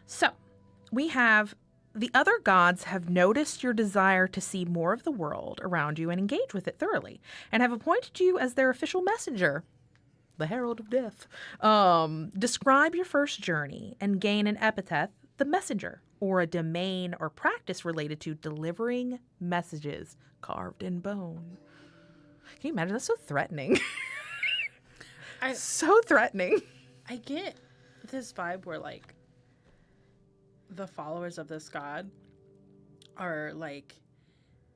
So we have: the other gods have noticed your desire to see more of the world around you and engage with it thoroughly, and have appointed you as their official messenger, the Herald of Death. Describe your first journey and gain an epithet, the messenger, or a domain or practice related to delivering messages carved in bone. Can you imagine? That's so threatening. So threatening. I get this vibe where, like, the followers of this god are like,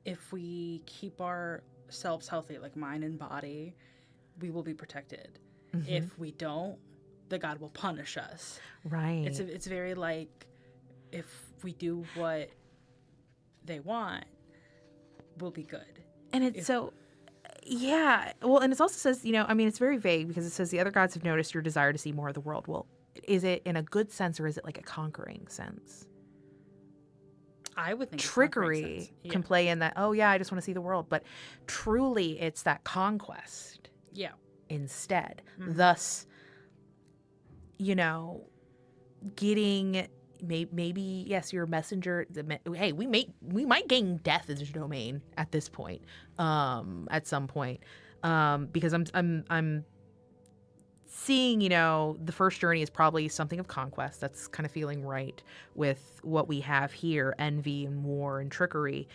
if we keep ourselves healthy, like mind and body, we will be protected. Mm-hmm. If we don't, the god will punish us. Right. It's very like, if we do what they want, we'll be good. And it's yeah. Well, and it also says, you know, I mean, it's very vague because it says the other gods have noticed your desire to see more of the world. Well, is it in a good sense or is it like a conquering sense? I would think Trickery can play in that, oh yeah, I just want to see the world. But truly it's that conquest. Yeah. Instead. Mm-hmm. Thus, you know, getting maybe yes, you're a messenger. Hey, we might gain death as a domain at this point, at some point, because I'm seeing, you know, the first journey is probably something of conquest. That's kind of feeling right with what we have here: envy and war and trickery.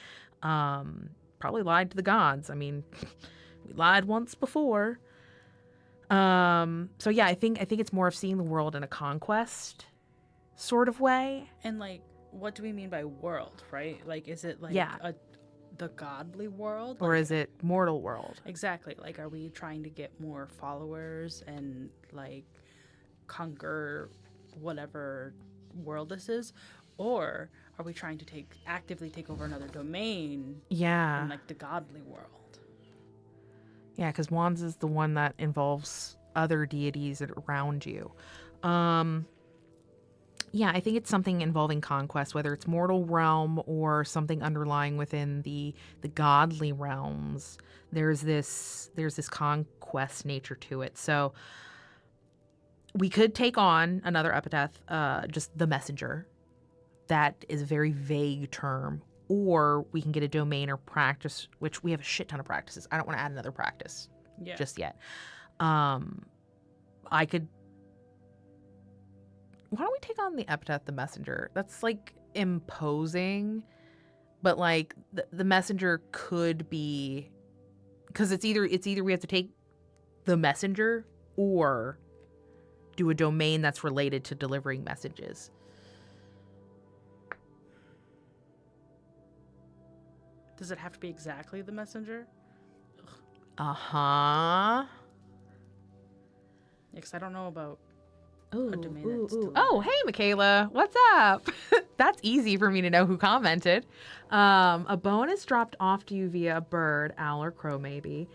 Probably lied to the gods. I mean, we lied once before. So yeah, I think it's more of seeing the world in a conquest sort of way. And like, what do we mean by world, right? Like, is it like the godly world? Or is it mortal world? Exactly. Like, are we trying to get more followers and like conquer whatever world this is? Or are we trying to actively take over another domain? Yeah. In like the godly world. Yeah, because Wands is the one that involves other deities around you. Yeah, I think it's something involving conquest, whether it's mortal realm or something underlying within the godly realms. There's this conquest nature to it. So we could take on another epithet, just the messenger. That is a very vague term. Or we can get a domain or practice, which we have a shit ton of practices. I don't want to add another practice just yet. I could... Why don't we take on the epithet, the messenger? That's like imposing, but like the messenger could be, because it's either we have to take the messenger or do a domain that's related to delivering messages. Does it have to be exactly the messenger? Uh-huh. Because I don't know about a domain that's oh, hey, Michaela. What's up? That's easy for me to know who commented. A bonus dropped off to you via a bird, owl, or crow, maybe.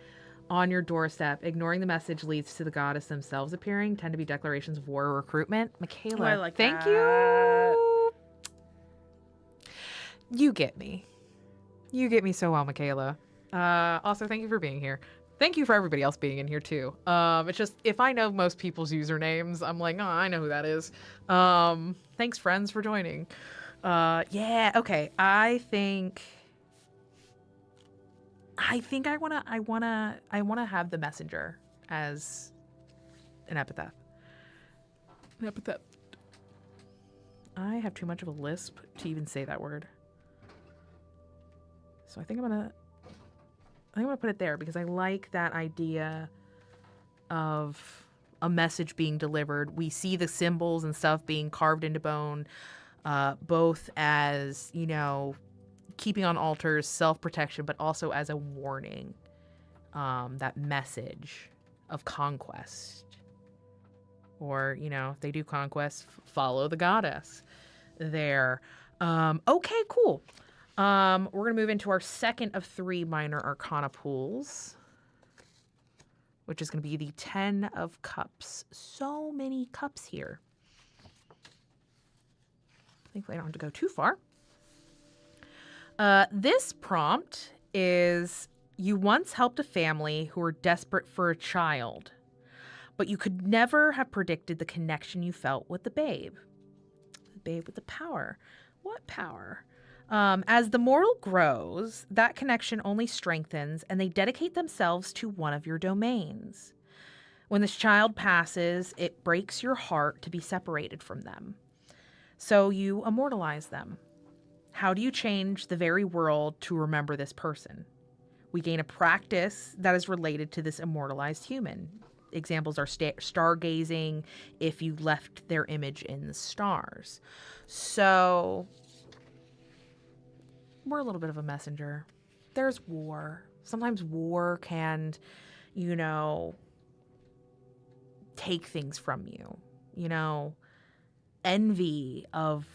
on your doorstep. Ignoring the message leads to the goddess themselves appearing. Tend to be declarations of war or recruitment. Michaela, I like thank that. you. You get me. You get me so well, Michaela. Also, thank you for being here. Thank you for everybody else being in here too. It's just, if I know most people's usernames, I'm like, oh, I know who that is. Thanks, friends, for joining. Yeah, okay. I think I wanna have the messenger as an epithet. An epithet. I have too much of a lisp to even say that word. So I think I'm gonna put it there because I like that idea of a message being delivered. We see the symbols and stuff being carved into bone, both as, keeping on altars, self-protection, but also as a warning, that message of conquest. Or, if they do conquest, follow the goddess there. Okay, cool. We're going to move into our second of 3 minor arcana pools, which is going to be the 10 of Cups. So many cups here. Thankfully, I don't have to go too far. This prompt is, you once helped a family who were desperate for a child, but you could never have predicted the connection you felt with the babe. The babe with the power. What power? As the mortal grows, that connection only strengthens, and they dedicate themselves to one of your domains. When this child passes, it breaks your heart to be separated from them. So you immortalize them. How do you change the very world to remember this person? We gain a practice that is related to this immortalized human. Examples are stargazing, if you left their image in the stars. So we're a little bit of a messenger. There's war. Sometimes war can, take things from you. Envy of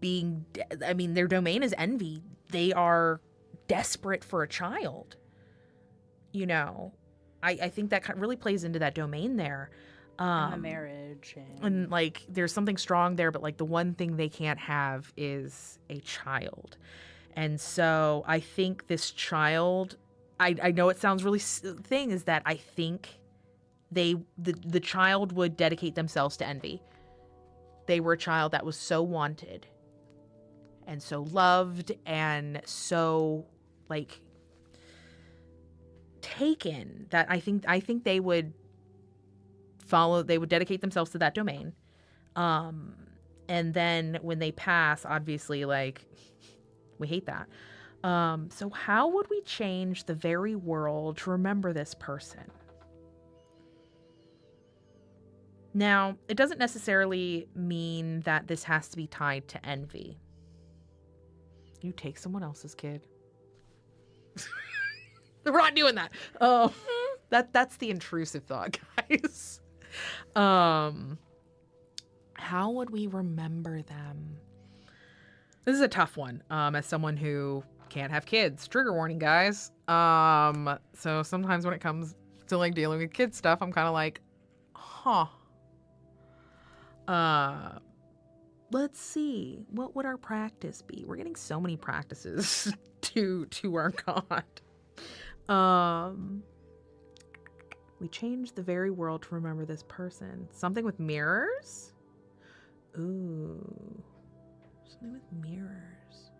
being, their domain is envy. They are desperate for a child. I think that really plays into that domain there. And the marriage. And there's something strong there, but the one thing they can't have is a child. And so I think this child, I know it sounds really thing, is that I think the child would dedicate themselves to envy. They were a child that was so wanted and so loved and so taken that I think they would dedicate themselves to that domain. And then when they pass, obviously, we hate that. So how would we change the very world to remember this person? Now, it doesn't necessarily mean that this has to be tied to envy. You take someone else's kid. We're not doing that. That's the intrusive thought, guys. How would we remember them? This is a tough one. As someone who can't have kids, trigger warning, guys. So sometimes when it comes to dealing with kid stuff, I'm kind of like, huh. Let's see. What would our practice be? We're getting so many practices to our god. We change the very world to remember this person. Something with mirrors? Ooh. Something with mirrors.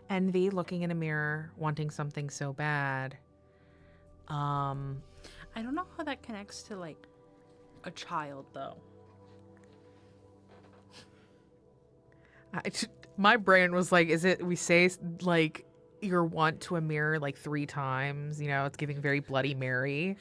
Envy, looking in a mirror, wanting something so bad. I don't know how that connects to a child though. My brain was is it, we say your want to a mirror 3 times, it's giving very Bloody Mary.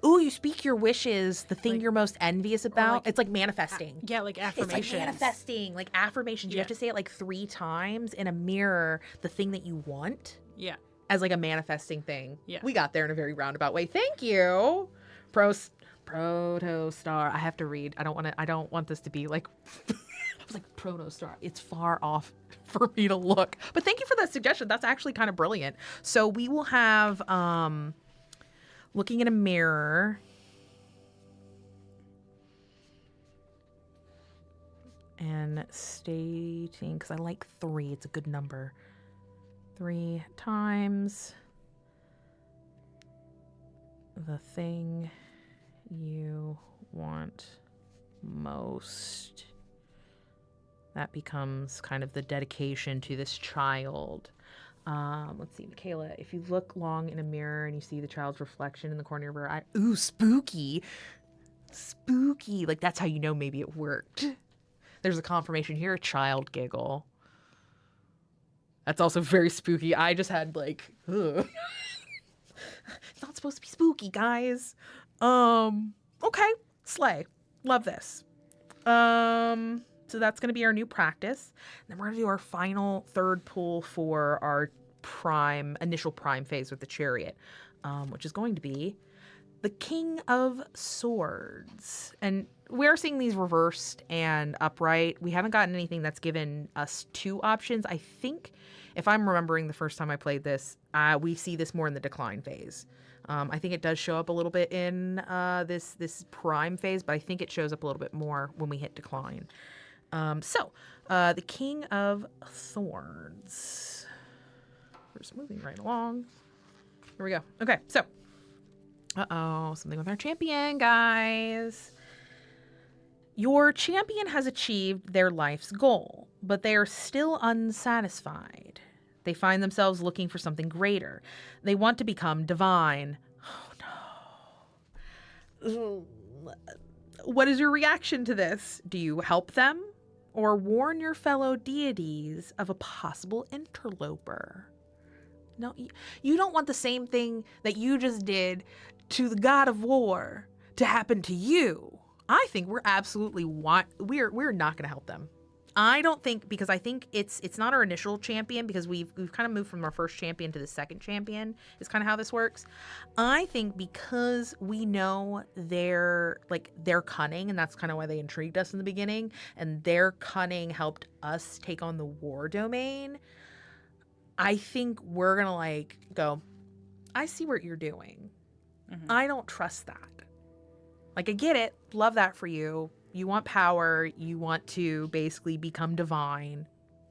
Ooh, you speak your wishes, the thing you're most envious about. It's manifesting. Affirmations. It's manifesting, affirmations. You have to say it 3 times in a mirror, the thing that you want. Yeah. As a manifesting thing. Yeah. We got there in a very roundabout way. Thank you. Protostar. I have to read. I don't want this to be was like Proto-Star. It's far off for me to look. But thank you for that suggestion. That's actually kind of brilliant. So we will have looking in a mirror. And stating, because I like 3. It's a good number. 3 times the thing you want most. That becomes kind of the dedication to this child. Let's see, Michaela, if you look long in a mirror and you see the child's reflection in the corner of her eye, ooh, spooky. Spooky. Like, that's how you know maybe it worked. There's a confirmation here, a child giggle. That's also very spooky. I just had like, ugh. It's not supposed to be spooky, guys. Okay, slay. Love this. So that's going to be our new practice. And then we're going to do our final third pull for our initial prime phase with the Chariot, which is going to be the King of Swords. And we're seeing these reversed and upright. We haven't gotten anything that's given us 2 options. I think, if I'm remembering the first time I played this, we see this more in the decline phase. I think it does show up a little bit in this prime phase, but I think it shows up a little bit more when we hit decline. So the King of Swords. We're just moving right along. Here we go. Okay, so. Something with our champion, guys. Your champion has achieved their life's goal, but they are still unsatisfied. They find themselves looking for something greater. They want to become divine. Oh, no. What is your reaction to this? Do you help them or warn your fellow deities of a possible interloper? No, you don't want the same thing that you just did to the god of war to happen to you. I think we're absolutely we're not going to help them. I don't think, because I think it's not our initial champion, because we've kind of moved from our first champion to the second champion is kind of how this works. I think because we know they're cunning, and that's kind of why they intrigued us in the beginning, and their cunning helped us take on the war domain. I think we're going to go, I see what you're doing. Mm-hmm. I don't trust that. I get it. Love that for you. You want power. You want to basically become divine.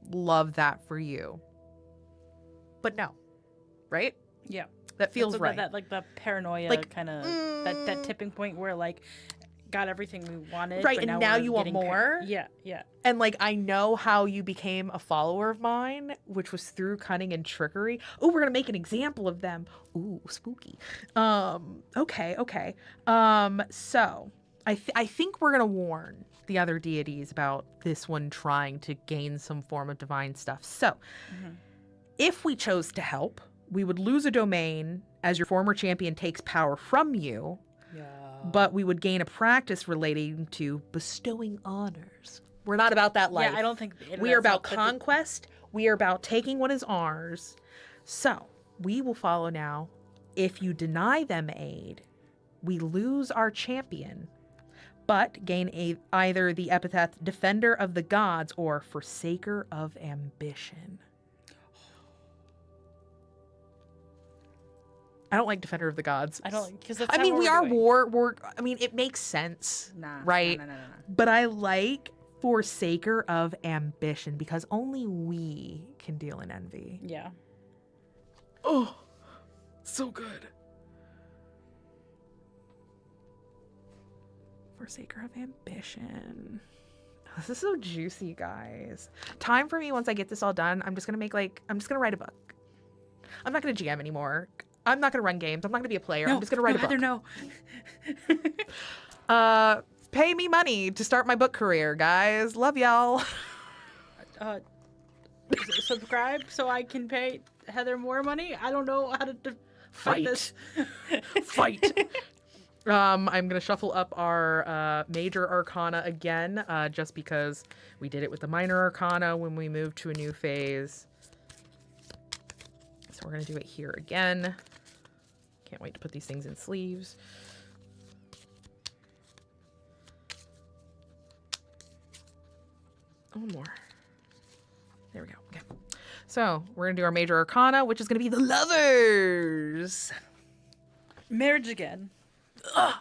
Love that for you. But no. Right? Yeah. That feels right. That the paranoia kind of, that tipping point where got everything we wanted. Right, and now you want more? Yeah, yeah. And I know how you became a follower of mine, which was through cunning and trickery. Oh, we're going to make an example of them. Ooh, spooky. Okay. So I think we're going to warn the other deities about this one trying to gain some form of divine stuff. So if we chose to help, we would lose a domain as your former champion takes power from you. Yeah. But we would gain a practice relating to bestowing honors. We're not about that life. Yeah, I don't think we are about conquest. We are about taking what is ours. So we will follow now. If you deny them aid, we lose our champion, but gain either the epithet Defender of the Gods or Forsaker of Ambition. I don't like Defender of the Gods. I don't, because I mean, we are war. I mean, it makes sense, right? No. But I like Forsaker of Ambition because only we can deal in envy. Yeah. Oh, so good. Forsaker of Ambition. Oh, this is so juicy, guys. Time for me, once I get this all done, I'm just gonna write a book. I'm not gonna GM anymore. I'm not going to run games. I'm not going to be a player. I'm just going to write a book. No. Pay me money to start my book career, guys. Love y'all. Subscribe so I can pay Heather more money. I don't know how to fight this. Fight. I'm going to shuffle up our major arcana again, just because we did it with the minor arcana when we moved to a new phase. So we're going to do it here again. Can't wait to put these things in sleeves. One more. There we go. Okay. So we're going to do our major arcana, which is going to be the lovers. Marriage again. Ugh.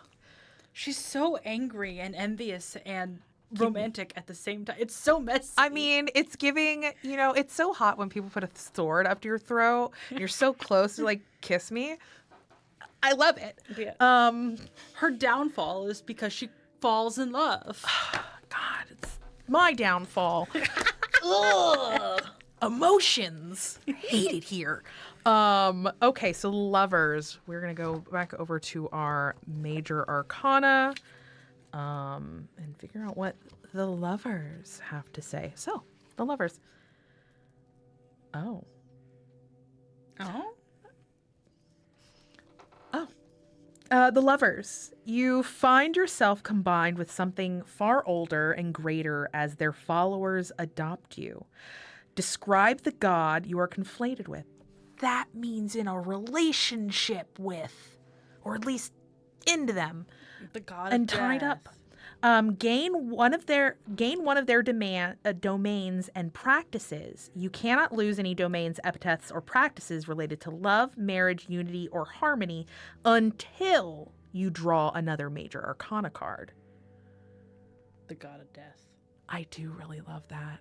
She's so angry and envious and romantic at the same time. It's so messy. I mean, it's giving, it's so hot when people put a sword up to your throat. And you're so close to like, kiss me. I love it. Yeah. Her downfall is because she falls in love. God, it's my downfall. Ugh. Emotions. I hate it here. Okay, so lovers. We're gonna go back over to our major arcana, and figure out what the lovers have to say. So, the lovers. Oh. The lovers. You find yourself combined with something far older and greater as their followers adopt you. Describe the god you are conflated with. That means in a relationship with, or at least into them. The god and of tied death. up. Gain one of their domains and practices. You cannot lose any domains, epithets, or practices related to love, marriage, unity, or harmony until you draw another major arcana card. The god of death. I do really love that.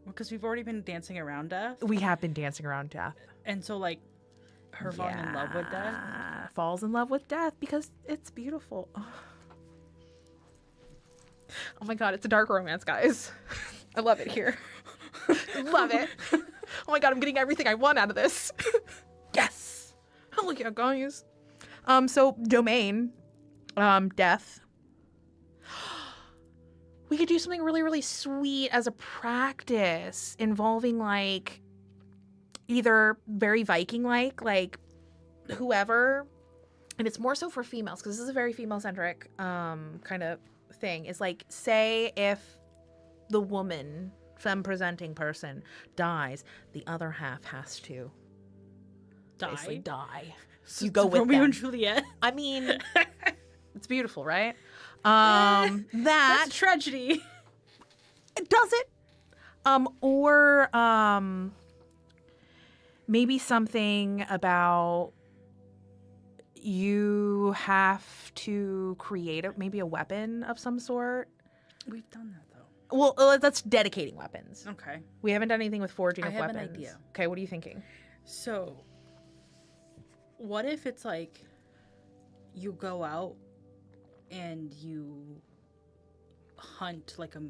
Because we've already been dancing around death. We have been dancing around death. And so, like, her falling in love with death. Falls in love with death because it's beautiful. Oh my god, it's a dark romance, guys. I love it here. Love it. Oh my god, I'm getting everything I want out of this. Yes. Hell yeah, guys. So domain, death. We could do something really, really sweet as a practice involving like either very Viking-like whoever, and it's more so for females because this is a very female-centric kind of thing. Is like, say if the woman, femme-presenting person, dies, the other half has to basically die. So you go with Romeo them. and Juliet. I mean, it's beautiful, right? That's tragedy. Does it? Or maybe something about you have to create maybe a weapon of some sort. We've done that though. Well, that's dedicating weapons. Okay. We haven't done anything with forging of I have weapons. an idea. Okay, what are you thinking? So, what if it's like you go out and you hunt like a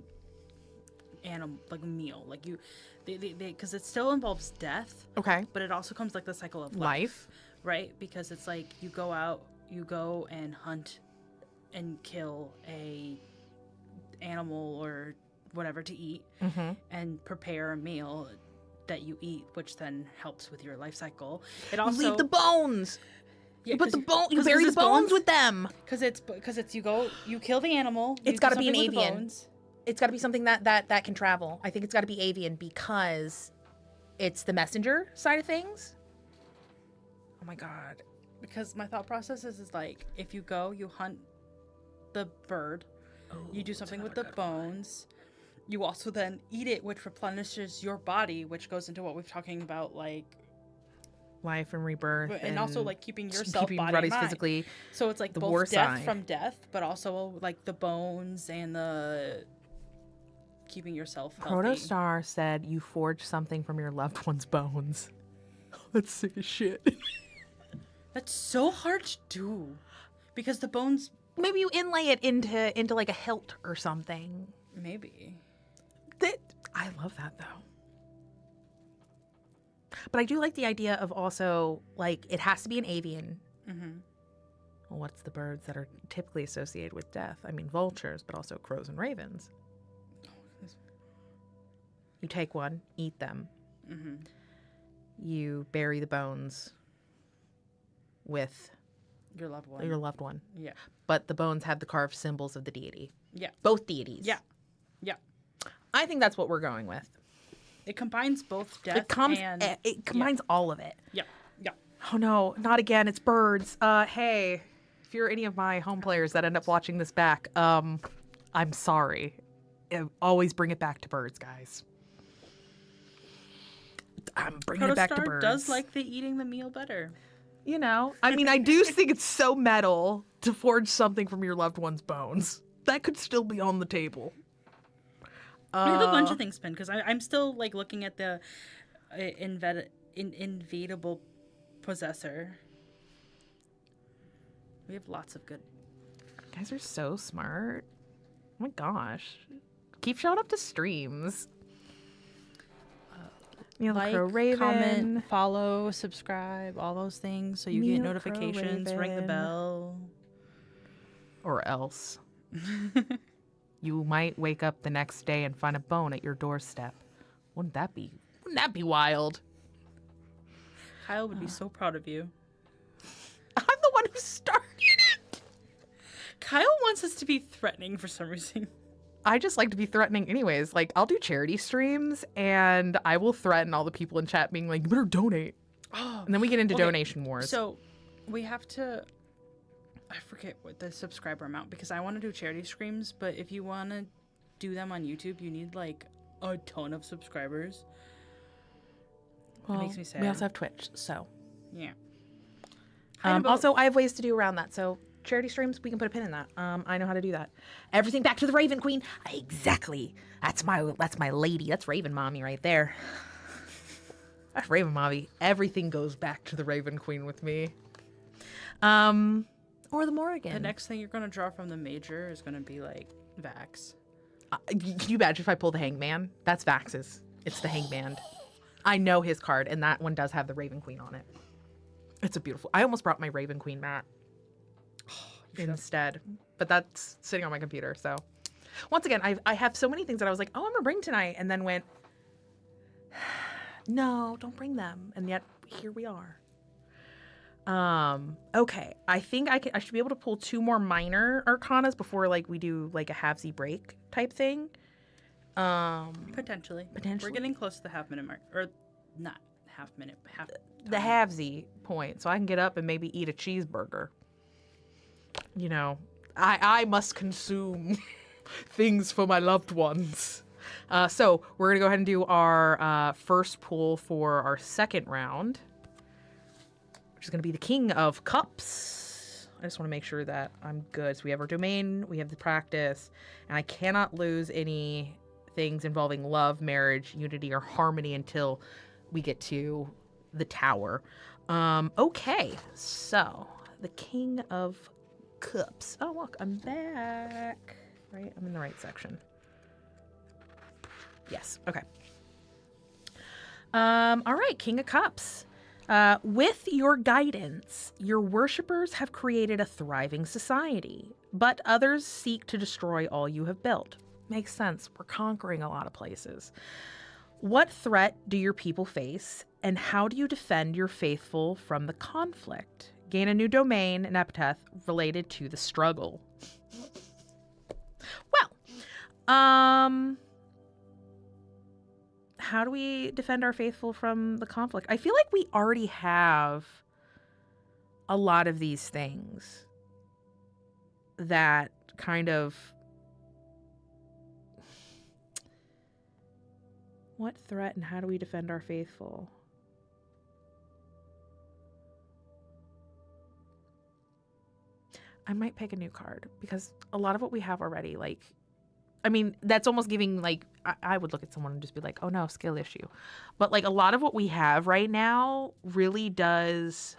animal, like a meal, like you, they because it still involves death. Okay. But it also comes like the cycle of Life. Right? Because it's like you go out, you go and hunt and kill a animal or whatever to eat, and prepare a meal that you eat, which then helps with your life cycle. It also leave the bones. Yeah, You put the bone. You bury the bones with them. Because it's you kill the animal. It's got to be an something with the avian. bones. It's got to be something that can travel. I think it's got to be avian because it's the messenger side of things. Oh my god. Because my thought process is like, if you go, you hunt the bird, you do something with the bones. You also then eat it, which replenishes your body, which goes into what we've talking about, like Life and rebirth, and also like keeping yourself, body, bodies and mind. physically. So it's like the both war death side. from death, but also like the bones and the keeping yourself healthy. Protostar said you forged something from your loved one's bones. That's sick as shit. That's so hard to do because the bones. Maybe you inlay it into like a hilt or something. Maybe. I love that though. But I do like the idea of also like it has to be an avian. Well, what's the birds that are typically associated with death? I mean, vultures, but also crows and ravens. You take one, eat them. You bury the bones with Your loved one. your loved one. Yeah. But the bones have the carved symbols of the deity. Yeah. Both deities. Yeah. Yeah. I think that's what we're going with. It combines both death and... It combines all of it. Yeah. Yeah. Oh no, not again. It's birds. Hey, if you're any of my home players that end up watching this back, I'm sorry. always bring it back to birds, guys. I'm bringing it back to Protostar birds. does like the eating the meal better. You know, I mean, I do think it's so metal to forge something from your loved one's bones. That could still be on the table. We have a bunch of things pinned because I'm still like looking at the invadable possessor. We have lots of good. You guys are so smart. Oh my gosh. Keep showing up to streams. Like, Crow Raven. comment, follow, subscribe, all those things so you get Meal Crow notifications, ring the Raven. bell. Or else. You might wake up the next day and find a bone at your doorstep. Wouldn't that be wild? Kyle would be so proud of you. I'm the one who started it. Kyle wants us to be threatening for some reason. I just like to be threatening anyways. Like, I'll do charity streams, and I will threaten all the people in chat being like, you better donate. Oh, And then we get into okay, donation wars. So we have to... I forget what the subscriber amount, because I want to do charity streams, but if you want to do them on YouTube, you need, like, a ton of subscribers. Well, It makes me sad. we also have Twitch, so. Yeah. Also, I have ways to do around that, so charity streams, we can put a pin in that. I know how to do that. Everything back to the Raven Queen. Exactly. That's my lady. That's Raven Mommy right there. That's Raven Mommy. Everything goes back to the Raven Queen with me. Or the Morrigan. The next thing you're going to draw from the major is going to be, like, Vax. Can you imagine if I pull the Hangman? That's Vax's. It's the Hangman. I know his card, and that one does have the Raven Queen on it. It's a beautiful... I almost brought my Raven Queen mat instead, but that's sitting on my computer, so... Once again, I have so many things that I was like, oh, I'm gonna bring tonight, and then went, no, don't bring them, and yet here we are. Okay, I think I should be able to pull 2 more minor arcanas before, like, we do, like, a halvesy break type thing. Potentially. Potentially. We're getting close to the half-minute mark. Or, not half-minute, half... The halvesy point, so I can get up and maybe eat a cheeseburger. You know, I must consume things for my loved ones. So we're going to go ahead and do our first pull for our second round, which is going to be the King of Cups. I just want to make sure that I'm good. So we have our domain, we have the practice, and I cannot lose any things involving love, marriage, unity, or harmony until we get to the tower. Okay, so the King of Cups. Oh, look, I'm back. Right? I'm in the right section. Yes, okay. All right, King of Cups. With your guidance, your worshippers have created a thriving society, but others seek to destroy all you have built. Makes sense. We're conquering a lot of places. What threat do your people face, and how do you defend your faithful from the conflict? Gain a new domain, an epithet related to the struggle. Well, how do we defend our faithful from the conflict? I feel like we already have a lot of these things that kind of... What threat and how do we defend our faithful? I might pick a new card because a lot of what we have already, like, I mean, that's almost giving, like, I would look at someone and just be like, oh no, skill issue. But, like, a lot of what we have right now really does...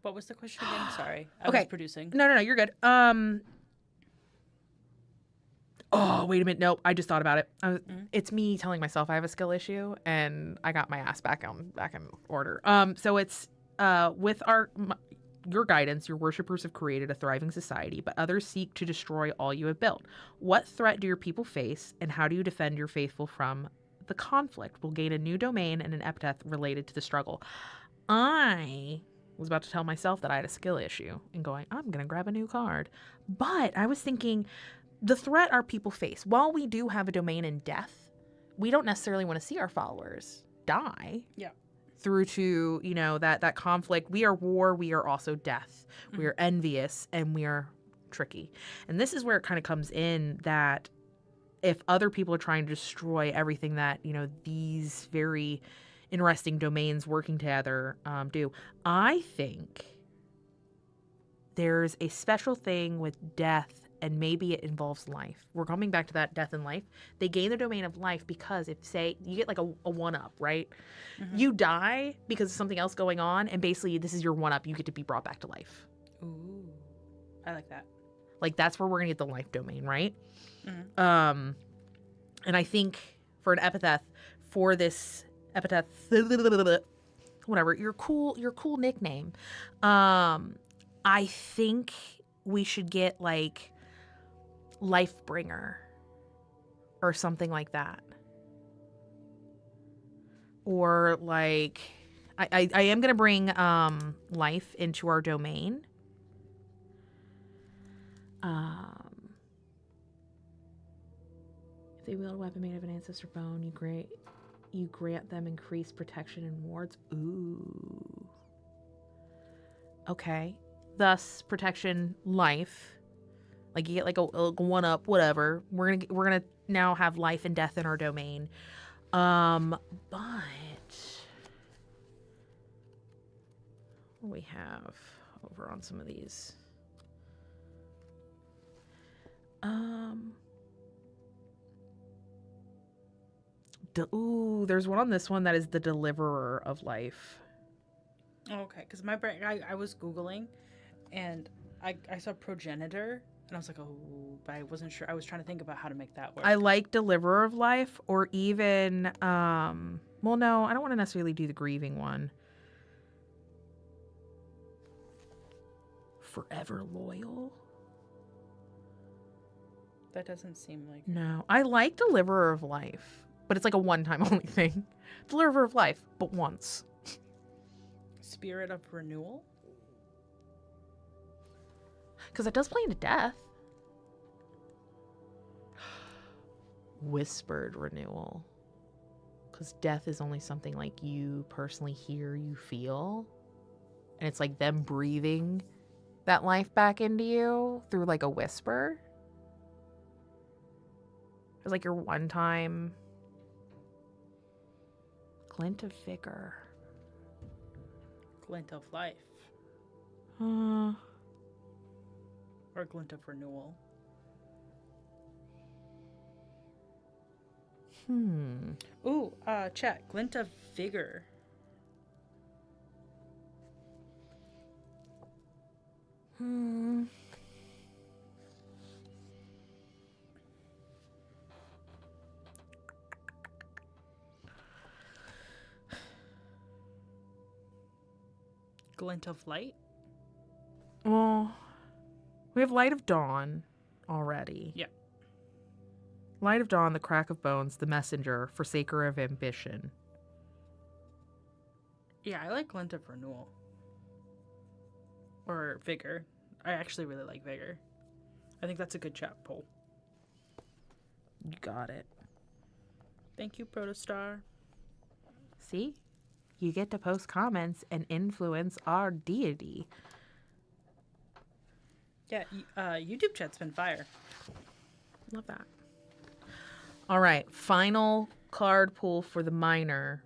What was the question again? Sorry. I Okay. was producing. No, you're good. Oh, wait a minute. Nope. I just thought about it. It's me telling myself I have a skill issue, and I got my ass back in order. So it's with your guidance, your worshippers have created a thriving society, but others seek to destroy all you have built. What threat do your people face, and how do you defend your faithful from the conflict? Will gain a new domain and an epithet related to the struggle. I was about to tell myself that I had a skill issue and going, I'm going to grab a new card. But I was thinking... The threat our people face, while we do have a domain in death, we don't necessarily want to see our followers die. Yeah. Through to, you know, that conflict. We are war, we are also death. We are envious, and we are tricky. And this is where it kind of comes in that if other people are trying to destroy everything that, you know, these very interesting domains working together do. I think there's a special thing with death, and maybe it involves life. We're coming back to that death and life. They gain the domain of life because if, say, you get like a one-up, right? You die because of something else going on, and basically this is your one-up. You get to be brought back to life. Ooh, I like that. Like, that's where we're going to get the life domain, right? And I think for an epithet, for this epithet, whatever, your cool nickname, I think we should get like Lifebringer or something like that. Or like, I am going to bring life into our domain. If they wield a weapon made of an ancestor bone, you grant them increased protection and wards. Ooh. Okay. Thus, protection, life. Like, you get like a one-up, whatever. We're gonna now have life and death in our domain. But what do we have over on some of these? Ooh, there's one on this one that is the deliverer of life. Okay, because my brain, I was Googling, and I saw progenitor, and I was like, oh, but I wasn't sure. I was trying to think about how to make that work. I like deliverer of life, or even, well, no, I don't want to necessarily do the grieving one. Forever loyal? That doesn't seem like... No, I like deliverer of life, but it's like a one-time only thing. Deliverer of life, but once. Spirit of renewal? Because it does play into death. Whispered renewal. Because death is only something like you personally hear, you feel. And it's like them breathing that life back into you through like a whisper. It's like your one-time glint of vigor. Glint of life. Uh, Or glint of renewal. Ooh, chat. Glint of vigor. Glint of light? Well, we have Light of Dawn already. Yeah. Light of Dawn, the Crack of Bones, the Messenger, Forsaker of Ambition. Yeah, I like glint of renewal. Or vigor. I actually really like vigor. I think that's a good chat poll. You got it. Thank you, Protostar. See? You get to post comments and influence our deity. Yeah, YouTube chat's been fire. Love that. All right, final card pool for the miner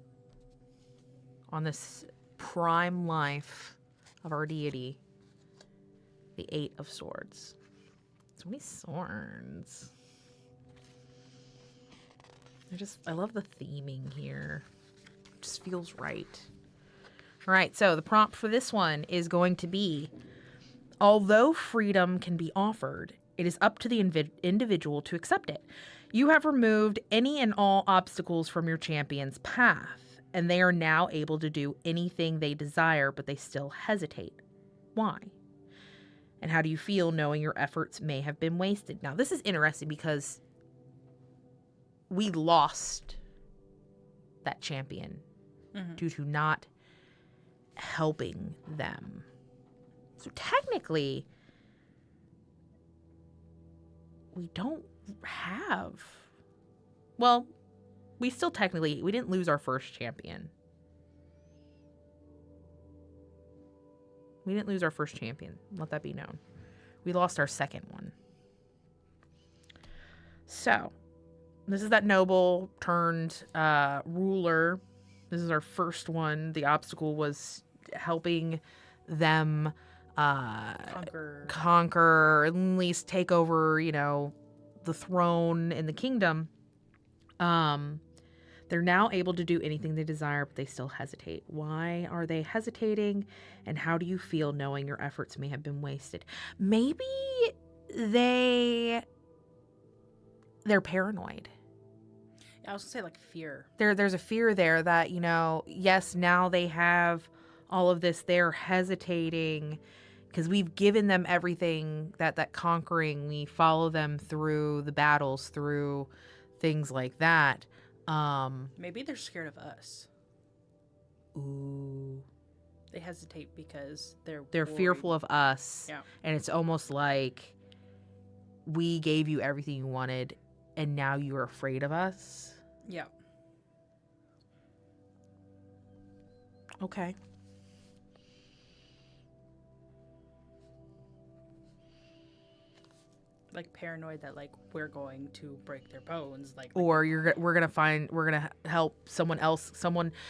on this prime life of our deity. The Eight of Swords. So many swords. I love the theming here. It just feels right. All right, so the prompt for this one is going to be, although freedom can be offered, it is up to the individual to accept it. You have removed any and all obstacles from your champion's path, and they are now able to do anything they desire, but they still hesitate. Why? And how do you feel knowing your efforts may have been wasted? Now, this is interesting because we lost that champion due to not helping them. So technically, we don't have... Well, we didn't lose our first champion. We didn't lose our first champion. Let that be known. We lost our second one. So, this is that noble turned ruler. This is our first one. The obstacle was helping them conquer, at least take over, the throne in the kingdom. They're now able to do anything they desire, but they still hesitate. Why are they hesitating? And how do you feel knowing your efforts may have been wasted? Maybe they're paranoid. I was gonna say fear. There's a fear there that, yes, now they have all of this. They're hesitating because we've given them everything that conquering. We follow them through the battles, through things like that. Maybe they're scared of us. Ooh. They hesitate because they're worried. Fearful of us. Yeah. And it's almost like we gave you everything you wanted and now you're afraid of us. Yeah. Okay. Paranoid that we're going to break their bones, or we're gonna help someone else.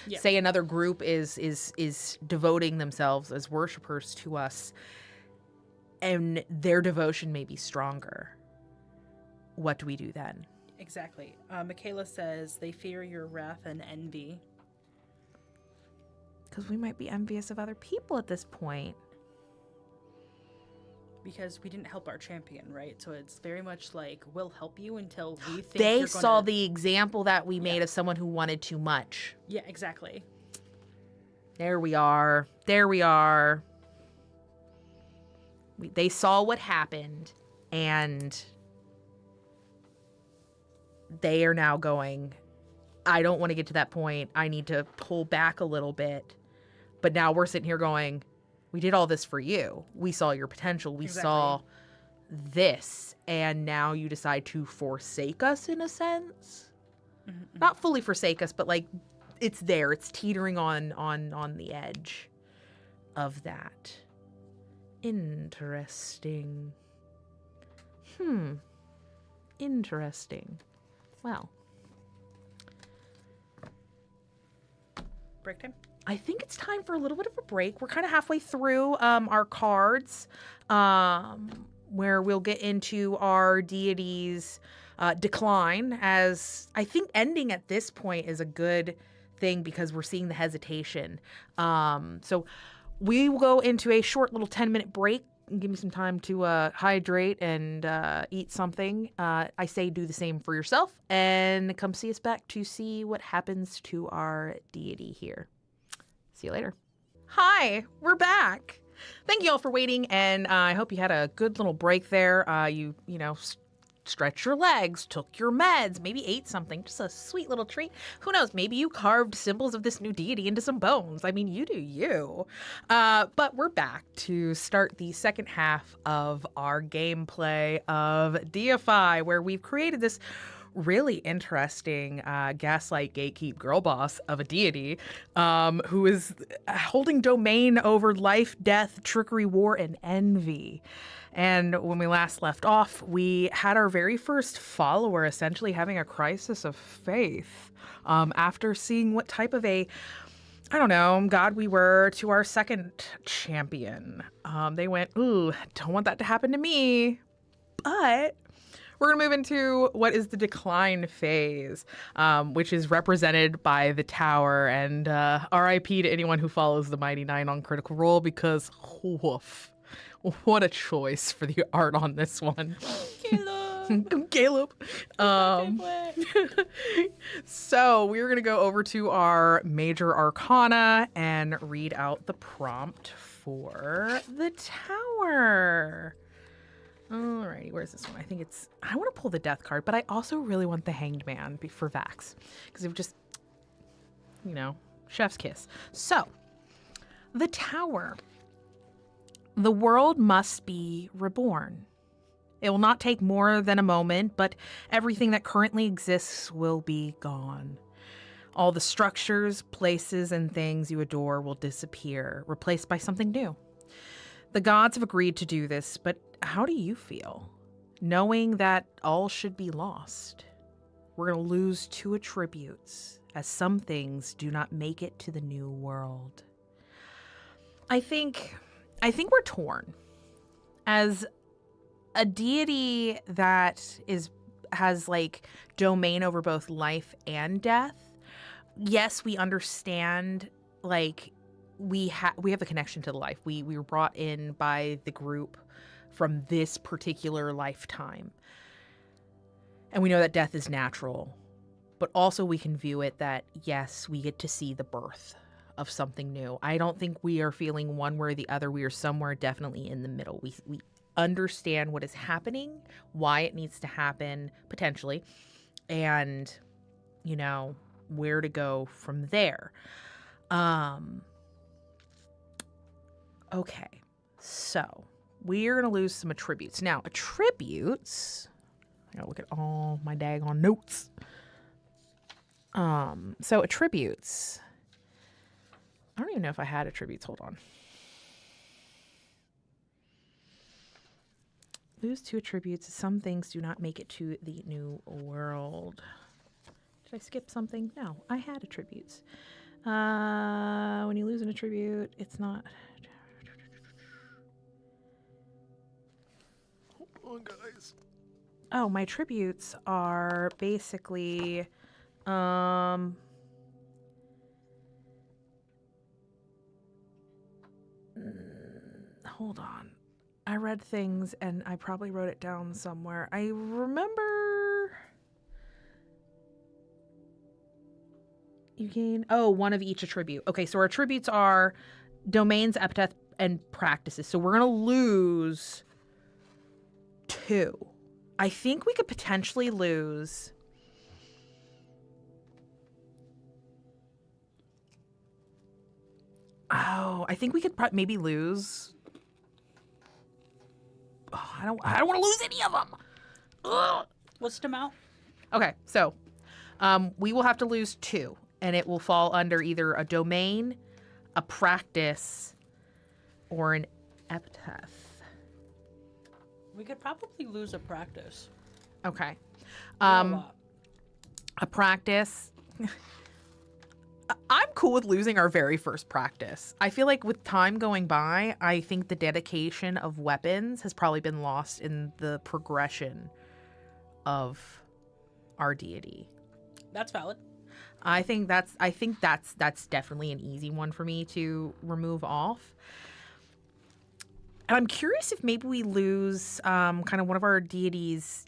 Yeah. Say another group is devoting themselves as worshipers to us, and their devotion may be stronger. What do we do then? Exactly. Michaela says they fear your wrath and envy. Because we might be envious of other people at this point. Because we didn't help our champion, right? So it's very much we'll help you until we think they saw the example that we made of someone who wanted too much. Yeah, exactly. There we are. They saw what happened, and they are now going, I don't want to get to that point. I need to pull back a little bit. But now we're sitting here going, we did all this for you. We saw your potential. We saw this. And now you decide to forsake us in a sense. Mm-hmm. Not fully forsake us, but it's there. It's teetering on the edge of that. Interesting. Interesting. Well. Break time? I think it's time for a little bit of a break. We're kind of halfway through our cards, where we'll get into our deity's decline, as I think ending at this point is a good thing because we're seeing the hesitation. So we will go into a short little 10-minute break. Give me some time to hydrate and eat something. I say do the same for yourself and come see us back to see what happens to our deity here. See you later. Hi, we're back. Thank you all for waiting, and I hope you had a good little break there. You stretched your legs, took your meds, maybe ate something, just a sweet little treat. Who knows, maybe you carved symbols of this new deity into some bones. I mean, you do you. But we're back to start the second half of our gameplay of Deify, where we've created this really interesting gaslight gatekeep girl boss of a deity who is holding domain over life, death, trickery, war, and envy. And when we last left off, we had our very first follower essentially having a crisis of faith after seeing what type of god we were to our second champion. They went, ooh, don't want that to happen to me. But we're going to move into what is the decline phase, which is represented by the tower. And RIP to anyone who follows the Mighty Nine on Critical Role, because woof, what a choice for the art on this one. Caleb. So we're going to go over to our Major Arcana and read out the prompt for the tower. Alrighty, where's this one? I want to pull the death card, but I also really want the Hanged Man for Vax, because it just, chef's kiss. So, the tower. The world must be reborn. It will not take more than a moment, but everything that currently exists will be gone. All the structures, places, and things you adore will disappear, replaced by something new. The gods have agreed to do this, but how do you feel, knowing that all should be lost? we're going to lose 2 attributes, as some things do not make it to the new world. I think we're torn. As a deity that has like domain over both life and death, yes, we understand, like, we have the connection to the life. We were brought in by the group from this particular lifetime. And we know that death is natural. But also we can view it that, yes, we get to see the birth of something new. I don't think we are feeling one way or the other. We are somewhere definitely in the middle. We understand what is happening, why it needs to happen, potentially, and, you know, where to go from there. Okay, so we're going to lose some attributes. Now, attributes, I gotta look at all my daggone notes. So attributes, I don't even know if I had attributes. Hold on. Lose 2 attributes. Some things do not make it to the new world. Did I skip something? No, I had attributes. When you lose an attribute, it's not... Hold on, guys. Oh, my attributes are basically... hold on. I read things and I probably wrote it down somewhere. I remember you gain one of each attribute. Okay, so our attributes are domains, epithet, and practices. So we're gonna lose 2. I think we could potentially lose I think we could maybe lose. Oh, I don't want to lose any of them. Ugh. List them out. Okay, so we will have to lose 2, and it will fall under either a domain, a practice, or an epithet. We could probably lose a practice. Okay. A lot. A practice. I'm cool with losing our very first practice. I feel like with time going by, I think the dedication of weapons has probably been lost in the progression of our deity. That's valid. I think that's definitely an easy one for me to remove off. And I'm curious if maybe we lose kind of one of our deities'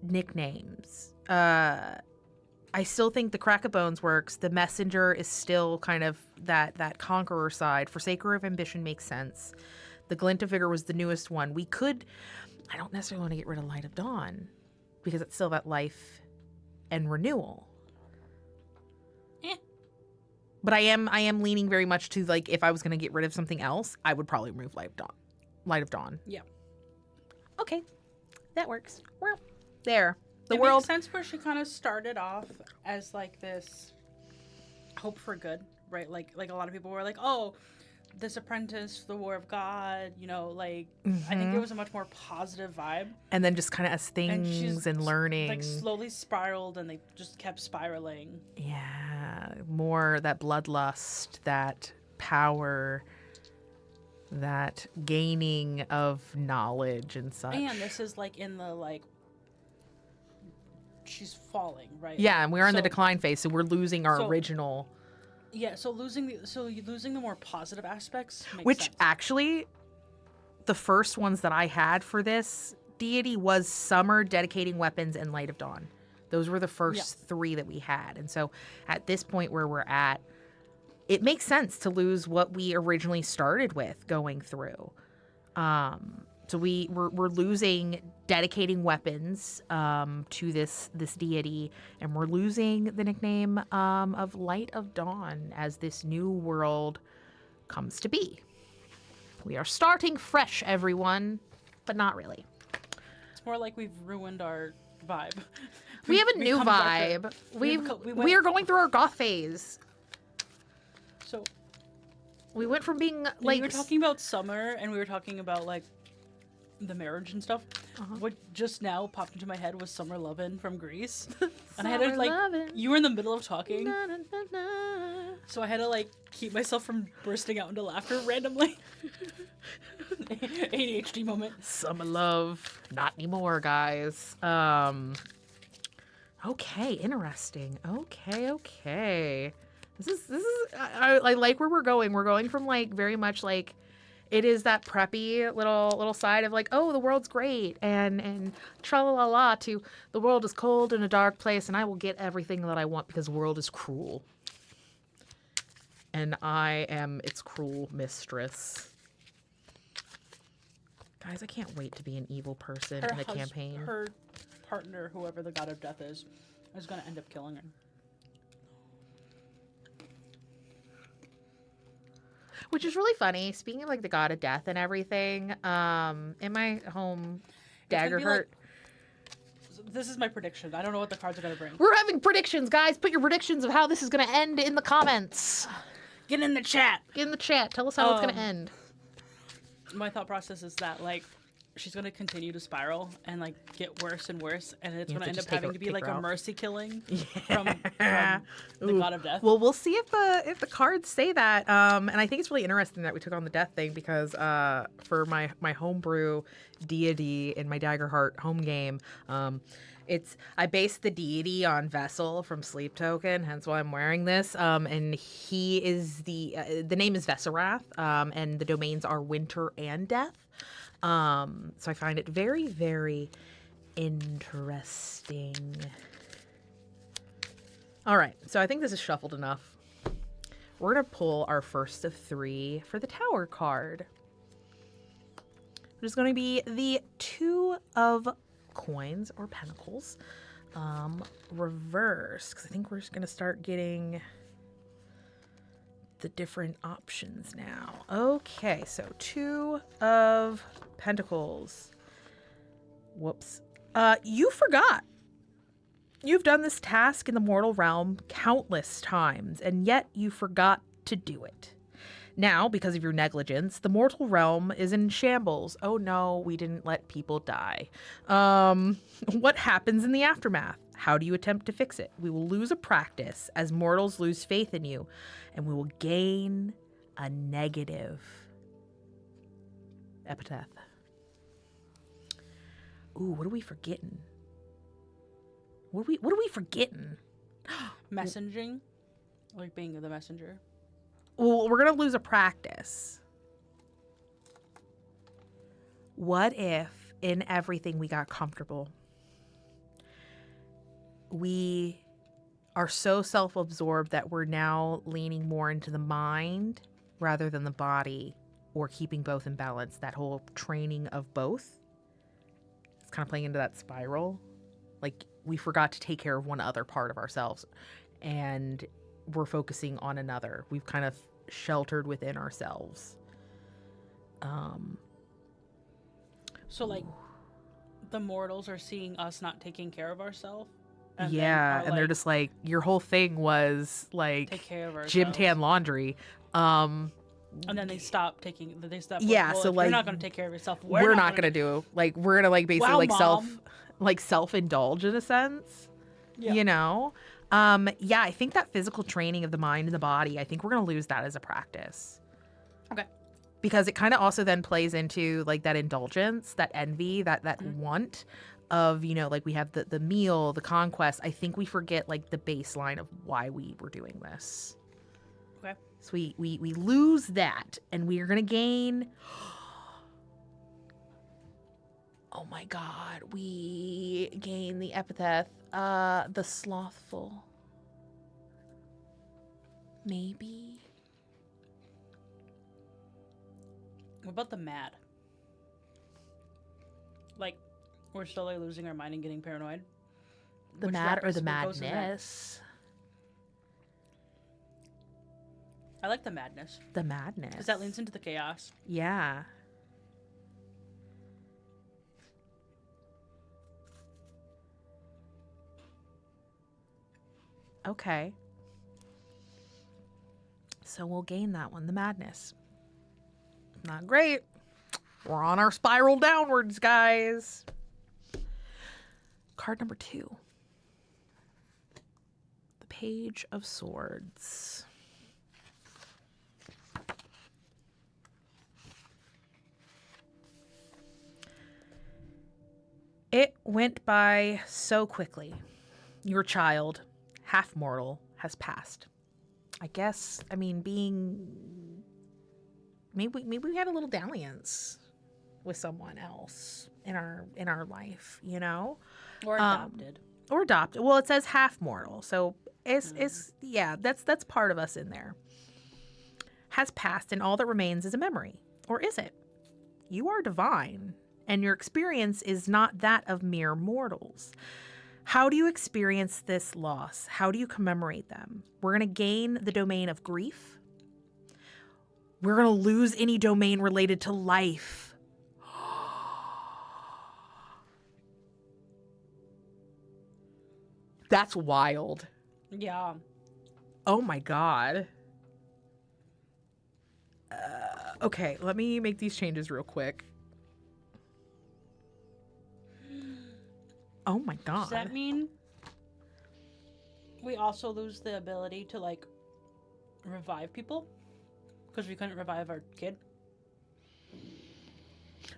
nicknames. I still think the Crack-a-Bones works. The Messenger is still kind of that conqueror side. Forsaker of Ambition makes sense. The Glint of Vigor was the newest one. We could... I don't necessarily want to get rid of Light of Dawn because it's still that life and renewal. But I am leaning very much to, like, if I was going to get rid of something else, I would probably remove Light of Dawn. Yeah. Okay. That works. Well, there. The it world makes sense where she kind of started off as like this hope for good, right? Like a lot of people were like, oh, this apprentice, the War of God, you know, like I think there was a much more positive vibe. And then just kind of as things and learning, like slowly spiraled, and they just kept spiraling. Yeah, more that bloodlust, that power, that gaining of knowledge and such. And this is like in the like. She's falling, right? Yeah, and we're in the decline phase, so we're losing our original. Yeah, so losing the more positive aspects makes which sense. Actually, the first ones that I had for this deity was Summer, Dedicating Weapons, and Light of Dawn. Those were the first 3 that we had, and so at this point where we're at, it makes sense to lose what we originally started with going through. So we're losing Dedicating Weapons to this deity, and we're losing the nickname of Light of Dawn as this new world comes to be. We are starting fresh, everyone, but not really. It's more like we've ruined our vibe. We have a new vibe. We are going through our goth phase. So we went from being like we were talking about summer, and we were talking about like the marriage and stuff. What just now popped into my head was Summer Lovin' from Greece. And I had to like, you were in the middle of talking. Na, na, na, na. So I had to like keep myself from bursting out into laughter randomly. ADHD moment. Summer love. Not anymore, guys. Okay, interesting. Okay. This is I like where we're going. We're going from like very much like it is that preppy little side of like, oh, the world's great and tra la la la to the world is cold and a dark place and I will get everything that I want because the world is cruel. And I am its cruel mistress. Guys, I can't wait to be an evil person in a campaign. Her partner, whoever the god of death is going to end up killing her. Which is really funny. Speaking of like the god of death and everything, in my home, Daggerheart. This is my prediction. I don't know what the cards are going to bring. We're having predictions, guys. Put your predictions of how this is going to end in the comments. Get in the chat. Get in the chat. Tell us how it's going to end. My thought process is that like she's going to continue to spiral and like get worse and worse, and it's going to end up having to be like a mercy killing from the god of death. Well, we'll see if the cards say that. And I think it's really interesting that we took on the death thing because for my homebrew deity in my Daggerheart home game, I based the deity on Vessel from Sleep Token, hence why I'm wearing this. And he is the name is Vessarath, and the domains are winter and death. So I find it very, very interesting. All right, so I think this is shuffled enough. We're going to pull our first of 3 for the Tower card. Which is going to be the 2 of coins or pentacles reverse, because I think we're just going to start getting the different options now. Okay, so 2 of pentacles. Whoops. You forgot. You've done this task in the mortal realm countless times, and yet you forgot to do it. Now, because of your negligence, the mortal realm is in shambles. Oh no, we didn't let people die. What happens in the aftermath? How do you attempt to fix it? We will lose a practice as mortals lose faith in you, and we will gain a negative epitaph. Ooh, what are we forgetting? What are we forgetting? Messaging, like being the messenger. Well, we're gonna lose a practice. What if in everything we got comfortable? We are so self-absorbed that we're now leaning more into the mind rather than the body, or keeping both in balance. That whole training of both. It's kind of playing into that spiral. Like we forgot to take care of one other part of ourselves, and we're focusing on another. We've kind of sheltered within ourselves. So like the mortals are seeing us not taking care of ourselves. Yeah, and they're just like, your whole thing was like take care of ourselves. gym tan laundry. And then they stop taking. They stop. Yeah, well, so if like you're not going to take care of yourself. We're not going to do like we're going to like basically Wow, self-indulge in a sense. Yeah. You know. Yeah, I think that physical training of the mind and the body, I think we're going to lose that as a practice. Okay. Because it kind of also then plays into like that indulgence, that envy, that want of, you know, like we have the meal, the conquest. I think we forget like the baseline of why we were doing this. Okay. So we lose that, and we are going to gain. Oh my God, we gain the epithet, the slothful. Maybe. What about the mad? Like, we're slowly losing our mind and getting paranoid. The Which mad or the goes in that? madness? I like the madness. The madness. Because that leans into the chaos. Yeah. Okay. So we'll gain that one, the madness. Not great. We're on our spiral downwards, guys. Card number 2. The Page of Swords. It went by so quickly. Your child, half mortal, has passed. I guess, being... Maybe we had a little dalliance with someone else in our life, you know? Or adopted. Or adopted. Well, it says half mortal, so it's that's part of us in there. Has passed, and all that remains is a memory. Or is it? You are divine, and your experience is not that of mere mortals. How do you experience this loss? How do you commemorate them? We're going to gain the domain of grief. We're going to lose any domain related to life. That's wild. Yeah. Oh my God. Okay, let me make these changes real quick. Oh my God. Does that mean we also lose the ability to, like, revive people? Because we couldn't revive our kid?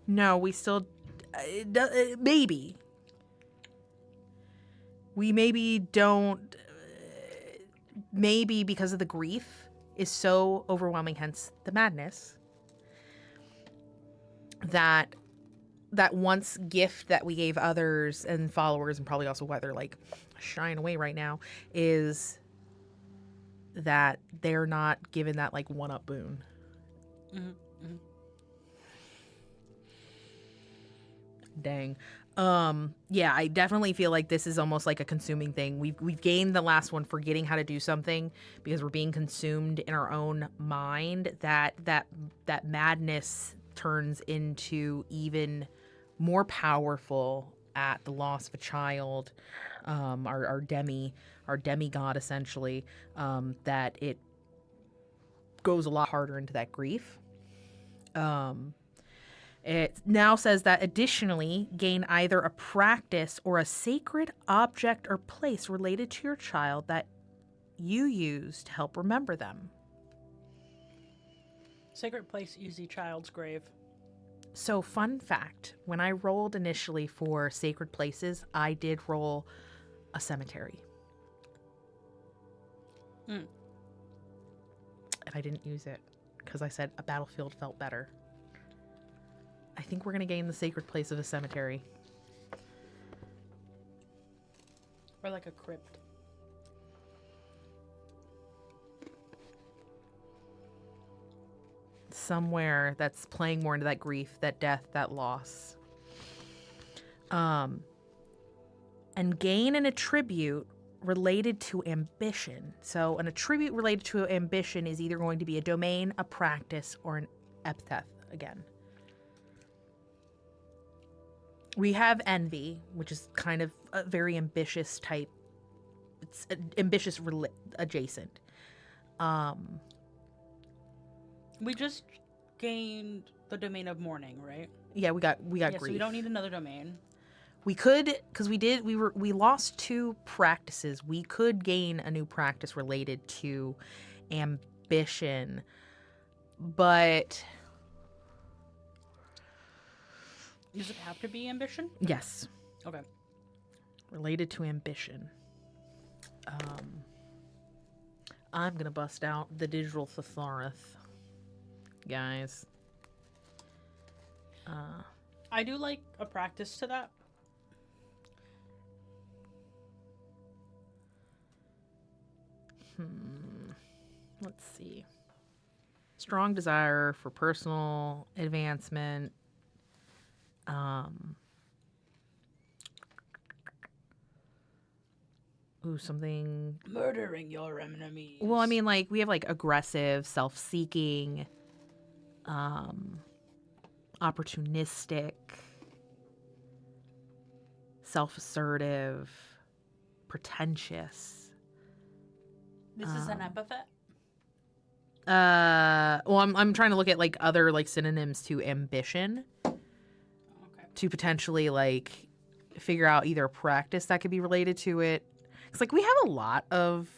No, we still... maybe. We maybe don't... maybe because of the grief is so overwhelming, hence the madness, that once gift that we gave others and followers, and probably also why they're like shying away right now, is that they're not given that like one-up boon. Mm-hmm. Mm-hmm. Dang. Yeah, I definitely feel like this is almost like a consuming thing. We've gained the last one, forgetting how to do something because we're being consumed in our own mind. That madness turns into even more powerful at the loss of a child, our demigod essentially. That it goes a lot harder into that grief. It now says that additionally, gain either a practice or a sacred object or place related to your child that you use to help remember them. Sacred place, easy child's grave. So, fun fact, when I rolled initially for sacred places, I did roll a cemetery. Mm. And I didn't use it because I said a battlefield felt better. I think we're going to gain the sacred place of a cemetery. Or like a crypt. Somewhere that's playing more into that grief, that death, that loss. And gain an attribute related to ambition. So an attribute related to ambition is either going to be a domain, a practice, or an epithet again. We have envy, which is kind of a very ambitious type. It's ambitious adjacent. We just gained the domain of mourning, right? Yeah, we got Yeah, grief. so we don't need another domain. We could, because we lost 2 practices. We could gain a new practice related to ambition, but Does it have to be ambition? yes, Okay. related to ambition. I'm gonna bust out the digital thesaurus, guys. I do like a practice to that. Let's see. Strong desire for personal advancement. Something. Murdering your enemies. Well, I mean, like, we have, like, aggressive, self-seeking, opportunistic, self-assertive, pretentious. This is an epithet? Well, I'm trying to look at, like, other, like, synonyms to ambition. to potentially like figure out either a practice that could be related to it. It's like we have a lot of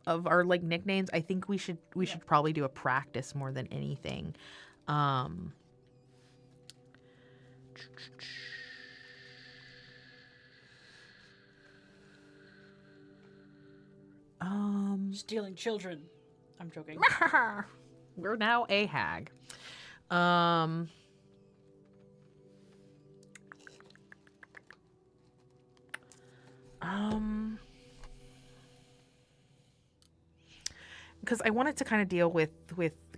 our like nicknames. I think we should probably do a practice more than anything. Stealing children. I'm joking. We're now a hag. Because I wanted to kind of deal with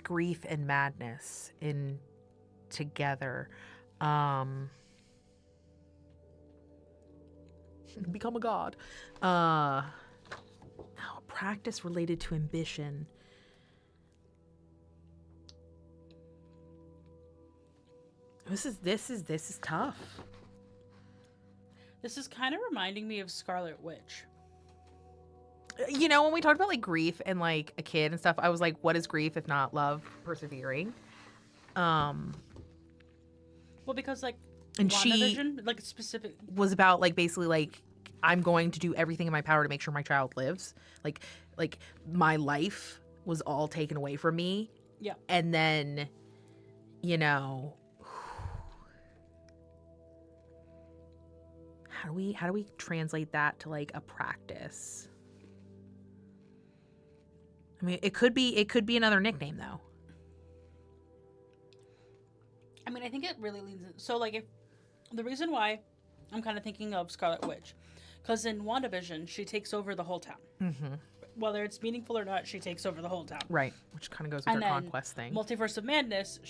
grief and madness in together. Become a god. A practice related to ambition. This is tough. This is kind of reminding me of Scarlet Witch. You know, when we talked about like grief and like a kid and stuff, I was like, what is grief if not love persevering? Well, because like and WandaVision, like specific was about like basically like I'm going to do everything in my power to make sure my child lives. Like my life was all taken away from me. Yeah. And then, you know, how do we translate that to like a practice? I mean, it could be another nickname though. I mean, I think it really leans in. So like if the reason why I'm kind of thinking of Scarlet Witch, because in WandaVision she takes over the whole town. Mm-hmm. Whether it's meaningful or not, she takes over the whole town. Right, which kind of goes with and her then conquest thing. Multiverse of Madness,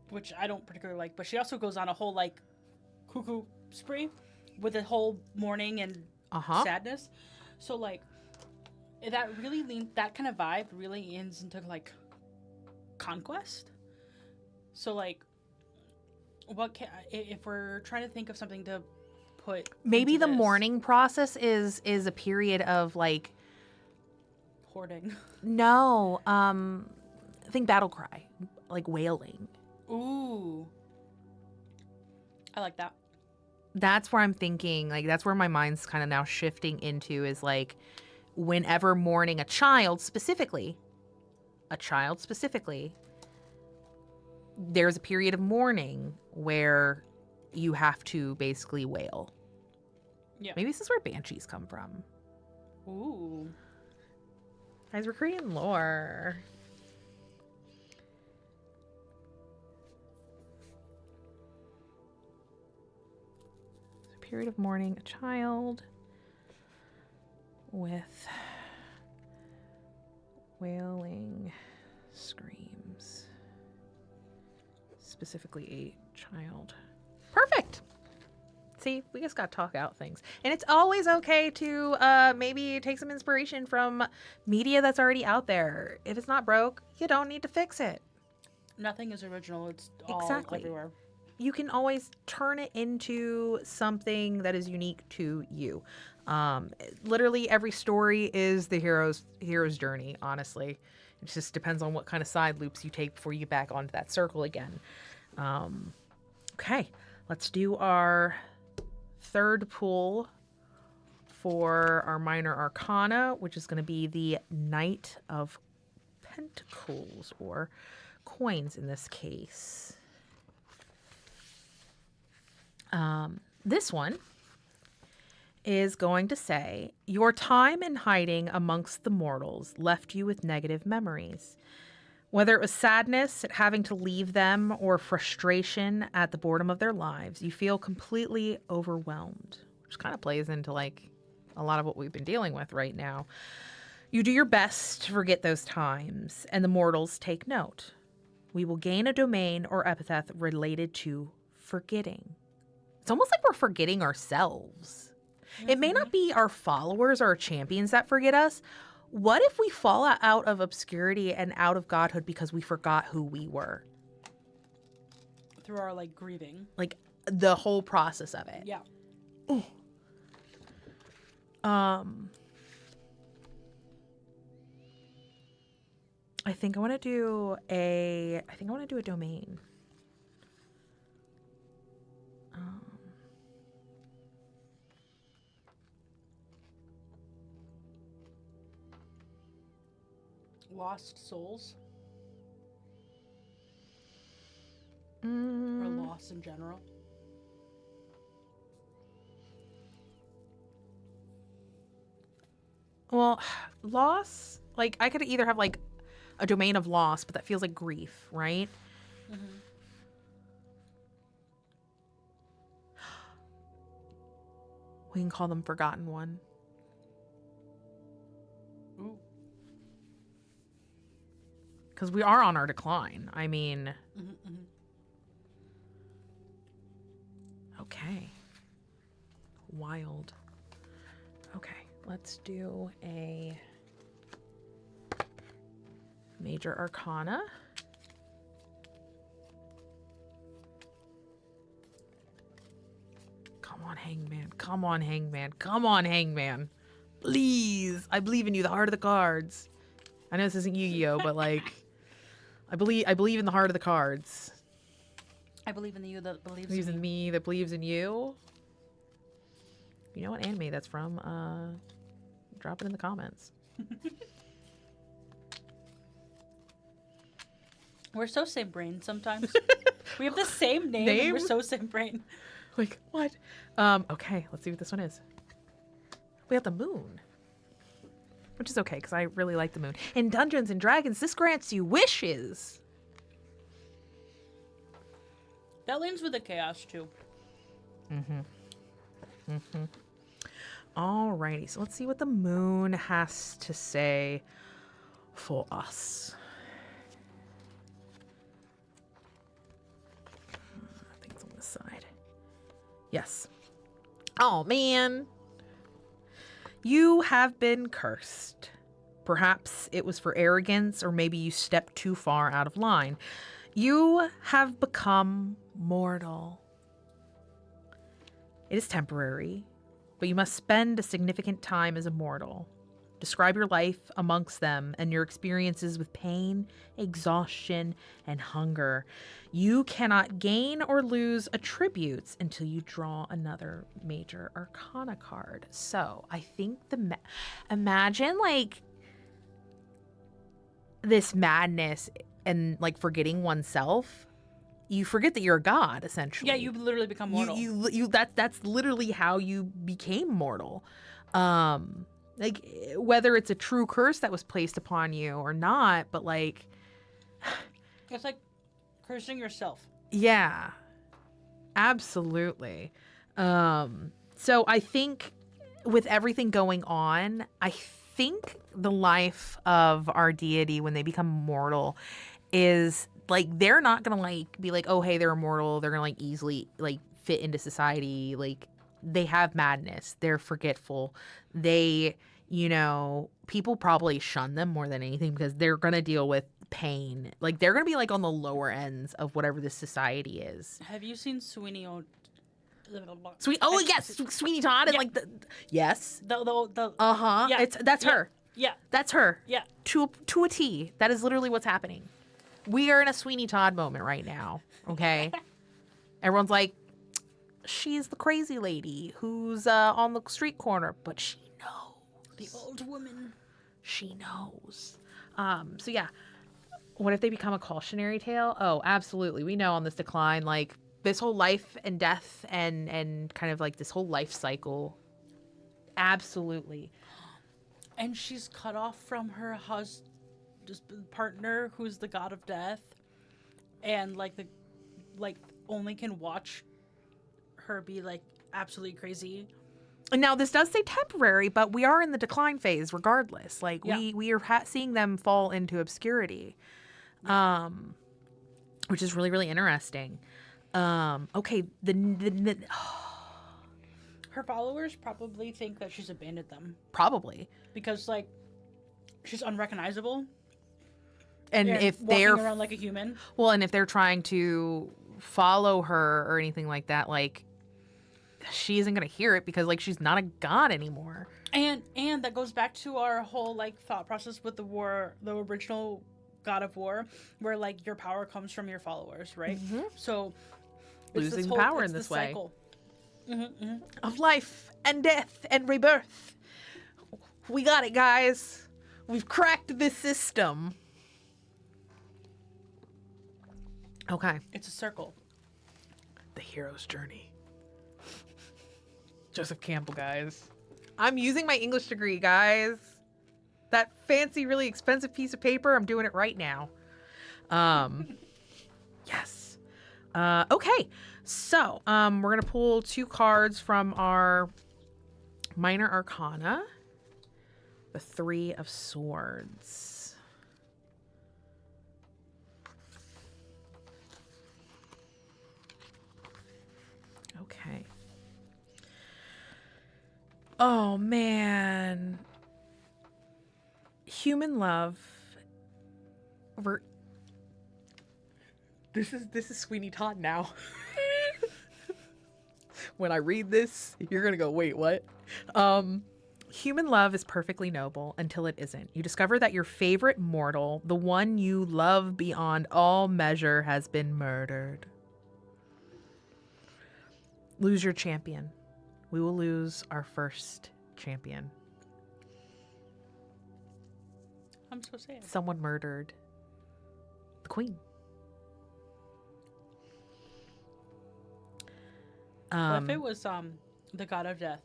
which I don't particularly like, but she also goes on a whole like cuckoo spree with a whole mourning and sadness. So like that kind of vibe really leans into like conquest. So like if we're trying to think of something to put maybe into the this, mourning process is a period of like hoarding. No, I think battle cry, like wailing. Ooh, I like that. That's where I'm thinking, like that's where my mind's kind of now shifting into is like whenever mourning a child specifically, there's a period of mourning where you have to basically wail. Yeah. Maybe this is where banshees come from. Ooh. Guys, we're creating lore. A period of mourning a child with wailing screams. Specifically a child. Perfect. See, we just got to talk out things. And it's always okay to maybe take some inspiration from media that's already out there. If it's not broke, you don't need to fix it. Nothing is original. It's all everywhere. You can always turn it into something that is unique to you. Literally every story is the hero's journey, honestly. It just depends on what kind of side loops you take before you get back onto that circle again. Okay, let's do our third pool for our minor arcana, which is going to be the Knight of Pentacles, or coins in this case. This one is going to say, your time in hiding amongst the mortals left you with negative memories. Whether it was sadness at having to leave them or frustration at the boredom of their lives, you feel completely overwhelmed, which kind of plays into like a lot of what we've been dealing with right now. You do your best to forget those times, and the mortals take note. We will gain a domain or epithet related to forgetting. It's almost like we're forgetting ourselves. Mm-hmm. It may not be our followers or our champions that forget us. What if we fall out of obscurity and out of godhood because we forgot who we were? Through our, like, grieving. Like, the whole process of it. Yeah. Ooh. I think I want to do a domain. Lost souls? Or Mm, loss in general? well, loss, like I could either have like a domain of loss, but that feels like grief, right? Mm-hmm. We can call them Forgotten One. Ooh. Because we are on our decline. I mean, Mm-hmm, mm-hmm. okay. Wild. Okay, let's do a Major Arcana. Come on, Hangman. Come on, Hangman. Come on, Hangman. Please. I believe in you, the heart of the cards. I know this isn't Yu-Gi-Oh, but like I believe in the heart of the cards. I believe in you that believes Believes in in me that believes in you. You know what anime that's from? Drop it in the comments. We're so same brain sometimes. We have the same name, and we're Name? so same brain. Like, what? Okay, let's see what this one is. We got the moon. Which is okay, because I really like the moon. In Dungeons and Dragons, this grants you wishes. That leans with the chaos, too. Alrighty, so let's see what the moon has to say for us. I think it's on this side. Yes. Oh, man. You have been cursed. Perhaps it was for arrogance, or maybe you stepped too far out of line. You have become mortal. It is temporary, but you must spend a significant time as a mortal. Describe your life amongst them and your experiences with pain, exhaustion, and hunger. You cannot gain or lose attributes until you draw another Major Arcana card. So I think imagine like this madness and like forgetting oneself. You forget that you're a god, essentially. Yeah, you literally become mortal. That's literally how you became mortal. Like whether it's a true curse that was placed upon you or not, but like It's like cursing yourself. yeah. Absolutely. So I think with everything going on, I think the life of our deity when they become mortal is like they're not gonna like be like, oh hey, they're immortal, they're gonna like easily like fit into society. Like they have madness, they're forgetful, they, you know, people probably shun them more than anything because they're gonna deal with pain. Like they're gonna be like on the lower ends of whatever this society is. Have you seen Sweeney Sweeney Todd and Yeah. like the yes. The Uh-huh. Yeah. That's Yeah. her. Yeah. That's her. Yeah. To a T. That is literally what's happening. We are in a Sweeney Todd moment right now. Okay. Everyone's like, she's the crazy lady who's on the street corner, but she knows. The old woman. She knows. So yeah. What if they become a cautionary tale? Oh, absolutely. We know on this decline, like this whole life and death and kind of like this whole life cycle. Absolutely. And she's cut off from her partner, who's the god of death, and like only can watch her be like absolutely crazy. And now this does say temporary, but we are in the decline phase regardless. Like Yeah. we are seeing them fall into obscurity, which is really, really interesting. Okay, Her followers probably think that she's abandoned them probably. because like she's unrecognizable. And if walking they're around like a human. well, and if they're trying to follow her or anything like that, like she isn't gonna hear it because like she's not a god anymore. And that goes back to our whole like thought process with the original God of War, where like your power comes from your followers, right? Mm-hmm. So it's Losing power in this way. cycle. Of life and death and rebirth. We got it, guys. We've cracked this system. Okay. It's a circle. The hero's journey. Joseph Campbell, guys. I'm using my English degree, guys. That fancy, really expensive piece of paper, I'm doing it right now. Yes. Okay. So, we're going to pull 2 cards from our Minor Arcana. The 3 of Swords. Okay. Oh, man. Human love. This is Sweeney Todd now. When I read this, you're gonna go, wait, what? Human love is perfectly noble until it isn't. You discover that your favorite mortal, the one you love beyond all measure, has been murdered. Lose your champion. We will lose our first champion. I'm so sad. Someone murdered the queen. What if it was the god of death?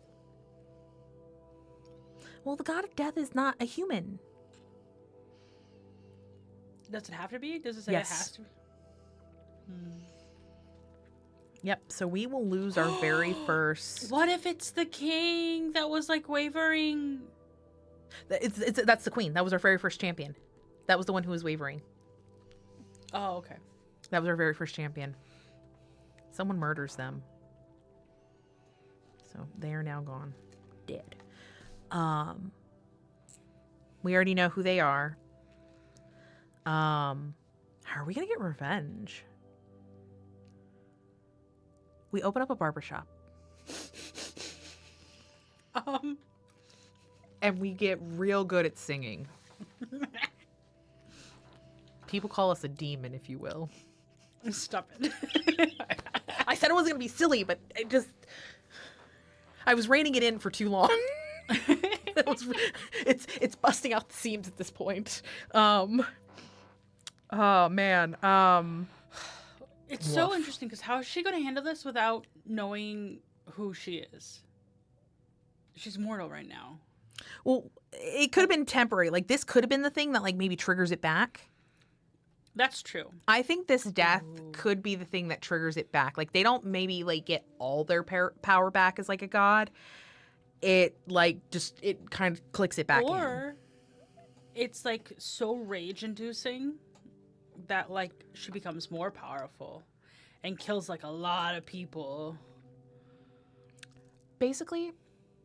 Well, the god of death is not a human. Does it have to be? Does it say Yes. it has to be? Yep, so we will lose our very first... What if it's the king that was like wavering? That's the queen. That was our very first champion. That was the one who was wavering. Oh, okay. That was our very first champion. Someone murders them. So they are now gone. Dead. We already know who they are. How are we gonna get revenge? We open up a barbershop. And we get real good at singing. People call us a demon, if you will. Stop it. I said it wasn't gonna be silly, but I was reining it in for too long. It's busting out the seams at this point. Oh man. It's so interesting because how is she going to handle this without knowing who she is? She's mortal right now. Well, it could have been temporary. Like, this could have been the thing that, like, maybe triggers it back. That's true. I think this death could be the thing that triggers it back. Like, they don't maybe, like, get all their power back as, like, a god. It, like, just, it kind of clicks it back in. Or it's, like, so rage-inducing that, like, she becomes more powerful and kills, like, a lot of people. Basically,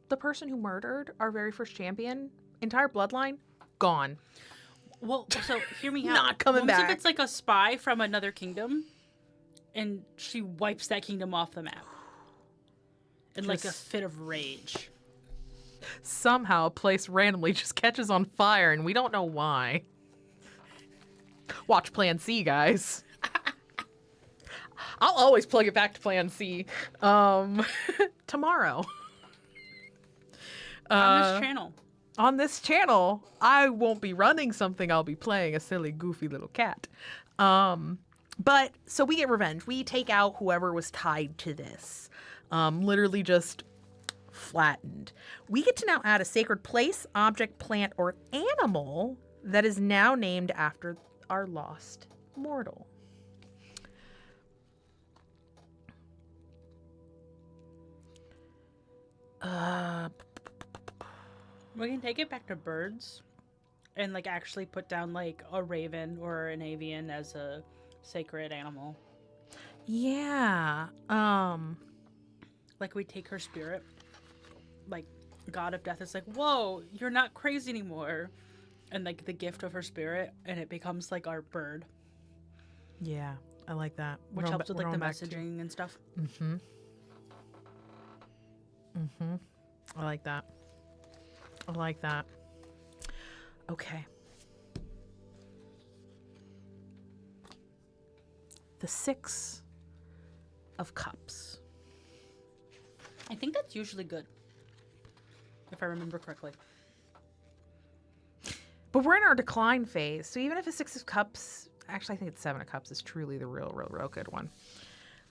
the person who murdered our very first champion, entire bloodline, gone. Well, so hear me out. Not coming What back. if it's like a spy from another kingdom, and she wipes that kingdom off the map in like a fit of rage? Somehow, a place randomly just catches on fire, and we don't know why. Watch Plan C, guys. I'll always plug it back to Plan C. Tomorrow. On this channel. On this channel, I won't be running something. I'll be playing a silly, goofy little cat. But so we get revenge. We take out whoever was tied to this. Literally just flattened. We get to now add a sacred place, object, plant, or animal that is now named after our lost mortal. We can take it back to birds and like actually put down like a raven or an avian as a sacred animal. Yeah. Like we take her spirit. Like God of Death is like, whoa, you're not crazy anymore. And like the gift of her spirit, and it becomes like our bird. Yeah, I like that. Which helps with like the messaging and stuff. Mm-hmm. Mm-hmm. I like that. I like that. Okay. The 6 of Cups. I think that's usually good. If I remember correctly. But we're in our decline phase. So even if a 6 of Cups, actually I think it's 7 of Cups is truly the real good one.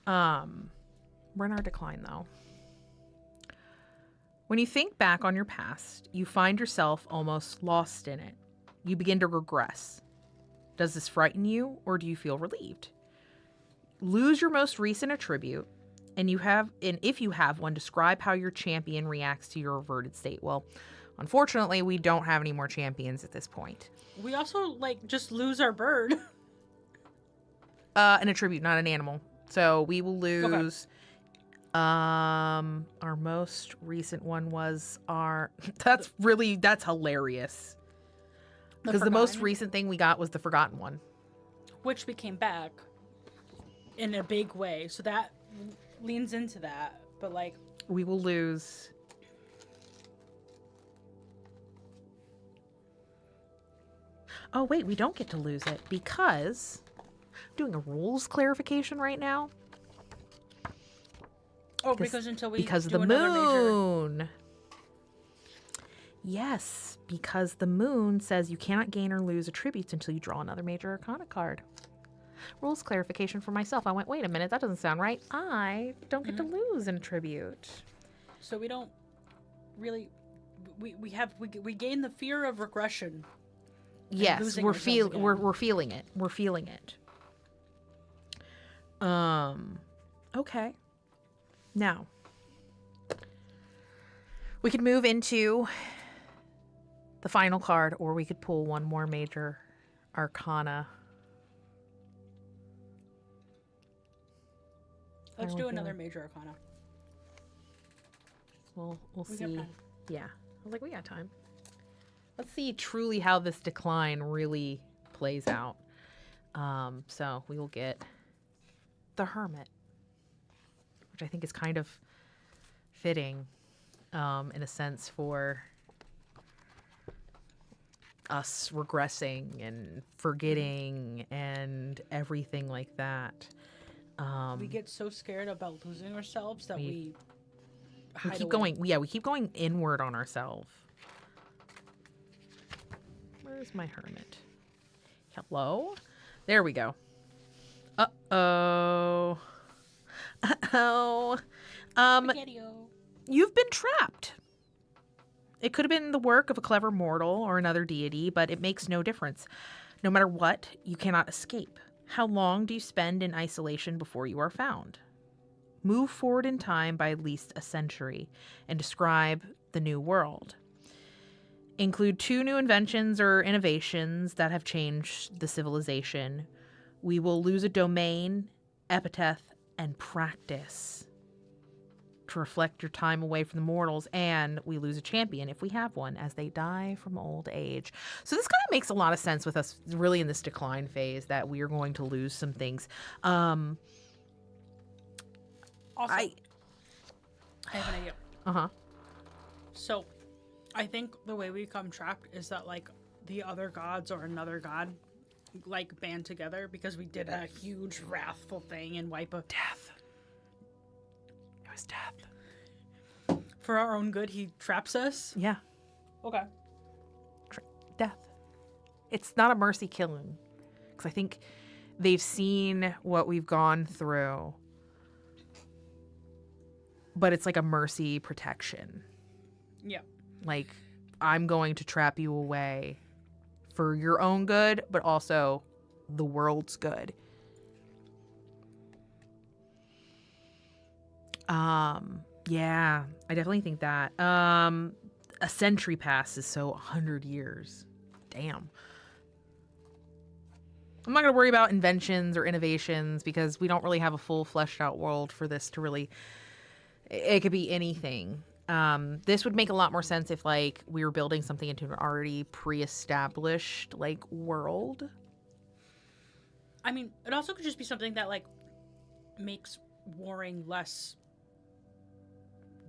We're in our decline though. When you think back on your past, you find yourself almost lost in it. You begin to regress. Does this frighten you, or do you feel relieved? Lose your most recent attribute, and if you have one, describe how your champion reacts to your reverted state. Well, unfortunately, we don't have any more champions at this point. We also, just lose our bird. An attribute, not an animal. So we will lose... Okay. Our most recent one was our... That's hilarious. Because the most recent thing we got was the Forgotten one. Which we came back in a big way. So that leans into that. But, we will lose... Oh, wait, we don't get to lose it because... I'm doing a rules clarification right now. Oh, because until we because do of the another moon. Major... Yes, because the moon says you cannot gain or lose attributes until you draw another major arcana card. Rules clarification for myself. I went, wait a minute, that doesn't sound right. I don't get to lose an attribute. So we don't really... We gain the fear of regression. Yes, we're feeling it. We're feeling it. Okay. Now, we could move into the final card, or we could pull one more major arcana. Let's do another major arcana. We'll see. Yeah. I was like, we got time. Let's see truly how this decline really plays out. So we will get the Hermit, which I think is kind of fitting in a sense for us regressing and forgetting and everything like that. We get so scared about losing ourselves that we keep going. Yeah, we keep going inward on ourselves. Where's my Hermit? Hello? There we go. Uh-oh. Uh-oh. You've been trapped. It could have been the work of a clever mortal or another deity, but it makes no difference. No matter what, you cannot escape. How long do you spend in isolation before you are found? Move forward in time by at least a century and describe the new world. Include 2 new inventions or innovations that have changed the civilization. We will lose a domain, epithet, and practice to reflect your time away from the mortals, and we lose a champion if we have one as they die from old age. So this kind of makes a lot of sense with us really in this decline phase that we are going to lose some things. Also, I have an idea. Uh-huh. So I think the way we become trapped is that the other gods or another god band together because we did a huge wrathful thing and wipe a death. It was death. For our own good, he traps us? Yeah. Okay. Death. It's not a mercy killing. Because I think they've seen what we've gone through. But it's like a mercy protection. Yeah. I'm going to trap you away for your own good, but also the world's good. Yeah, I definitely think that. A century passes, so 100 years. Damn. I'm not going to worry about inventions or innovations because we don't really have a full fleshed out world for this to really... It could be anything. This would make a lot more sense if we were building something into an already pre-established world. I mean, it also could just be something that makes warring less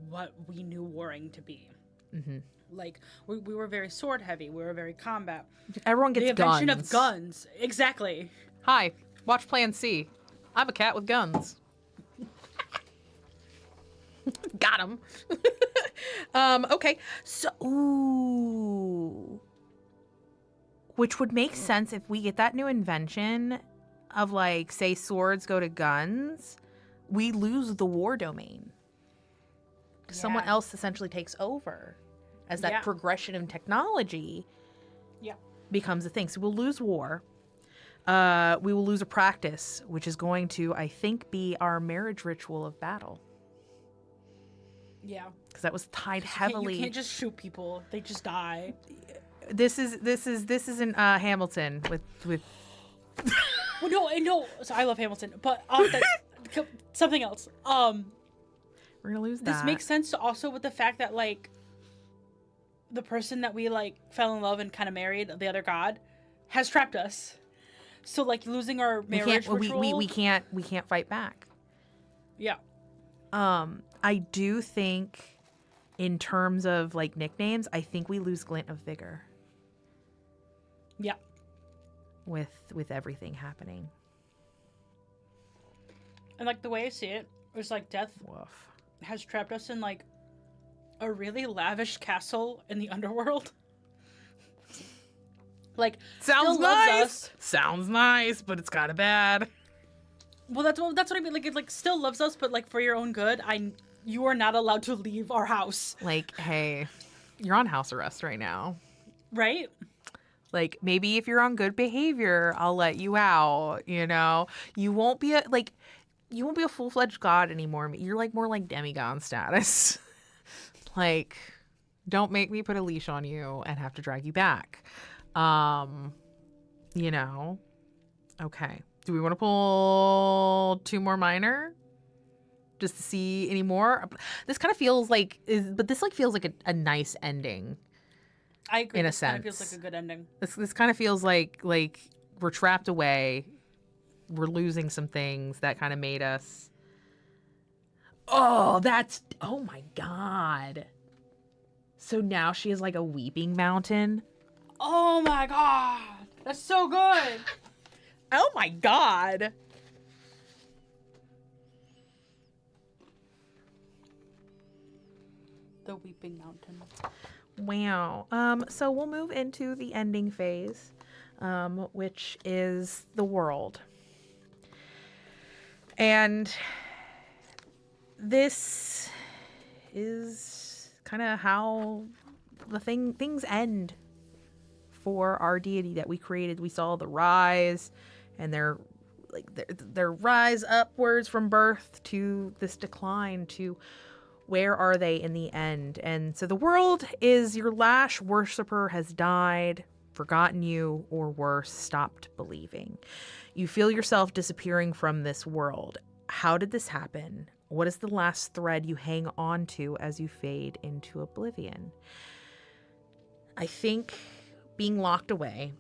what we knew warring to be. Mm-hmm. We were very sword heavy. We were very combat. Everyone gets guns. The invention of guns. Exactly. Hi, watch Plan C. I'm a cat with guns. Got him. Okay, so ooh. Which would make sense if we get that new invention of, like, say swords go to guns, we lose the war domain. Someone else essentially takes over as that progression in technology becomes a thing. So we'll lose war. We will lose a practice, which is going to, I think, be our marriage ritual of battle. Yeah. Because that was tied heavily. You can't just shoot people; they just die. This isn't Hamilton with. Well, no. So I love Hamilton, but something else. We're gonna lose that. This makes sense also with the fact that, like, the person that we, like, fell in love and kind of married, the other god, has trapped us. So, like, losing our marriage ritual... we can't fight back. Yeah. I do think, in terms of, like, nicknames, I think we lose Glint of Vigor. Yeah. With everything happening. And, like, the way I see it, it's like death has trapped us in, like, a really lavish castle in the underworld. Like, sounds nice. Sounds nice, but it's kind of bad. Well, that's what I mean. Like, it, like, still loves us, but, like, for your own good, you are not allowed to leave our house. Like, hey, you're on house arrest right now, right? Like, maybe if you're on good behavior, I'll let you out. You know, you won't be a full-fledged god anymore. You're, like, more like demigod status. Like, don't make me put a leash on you and have to drag you back. You know. Okay. Do we want to pull 2 more minor? Just to see any more? This kind of feels like feels like a nice ending. I agree. In a sense. sense. Kind of feels like a good ending. This kind of feels like we're trapped away. We're losing some things that kind of made us. Oh my God. So now she is like a weeping mountain. Oh my God. That's so good. Oh my God. The Weeping Mountain. Wow. So we'll move into the ending phase, which is the world. And this is kind of how the things end for our deity that we created. We saw the rise and their rise upwards from birth to this decline to where are they in the end. And so the world is your last worshiper has died, forgotten you, or worse, stopped believing. You feel yourself disappearing from this world. How did this happen? What is the last thread you hang on to as you fade into oblivion? I think being locked away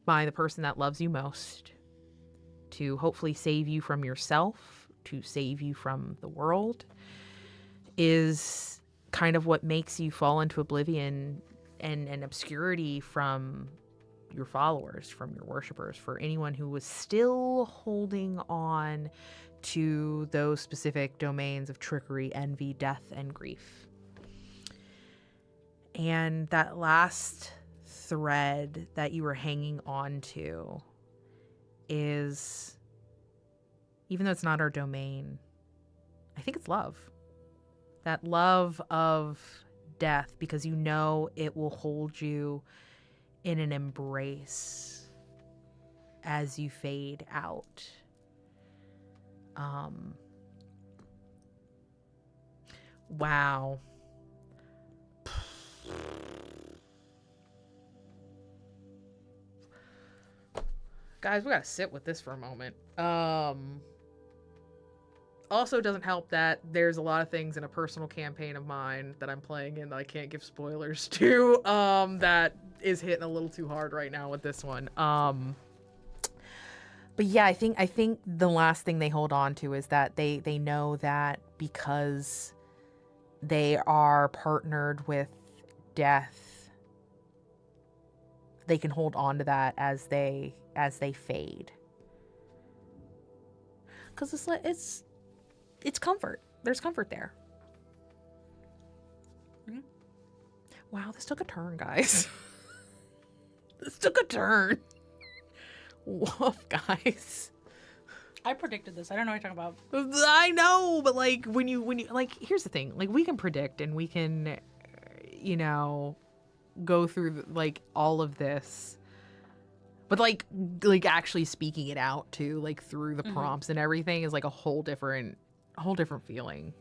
by the person that loves you most to hopefully save you from yourself, to save you from the world, is kind of what makes you fall into oblivion and obscurity from your followers, from your worshipers, for anyone who was still holding on to those specific domains of trickery, envy, death, and grief. And that last thread that you were hanging on to is, even though it's not our domain, I think it's love. That love of death, because you know it will hold you in an embrace as you fade out. Wow. Guys, we gotta sit with this for a moment. Also doesn't help that there's a lot of things in a personal campaign of mine that I'm playing in that I can't give spoilers to, that is hitting a little too hard right now with this one. But yeah, I think the last thing they hold on to is that they know that because they are partnered with death, they can hold on to that as they fade. Because it's comfort. There's comfort there. Mm-hmm. Wow, this took a turn, guys. This took a turn. Woof, guys. I predicted this. I don't know what you're talking about. I know, but like when you like, here's the thing. Like we can predict and we can, go through like all of this, but like actually speaking it out too, like through the prompts and everything is like a whole different feeling.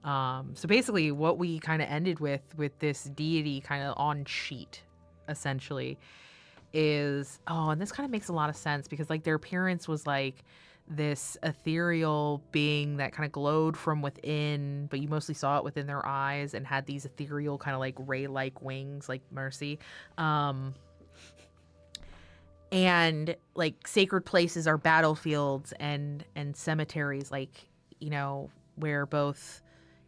So basically, what we kind of ended with this deity kind of on sheet, essentially, is and this kind of makes a lot of sense because like their appearance was like this ethereal being that kind of glowed from within, but you mostly saw it within their eyes and had these ethereal kind of like ray-like wings, like Mercy. And like sacred places are battlefields and cemeteries, like, where both,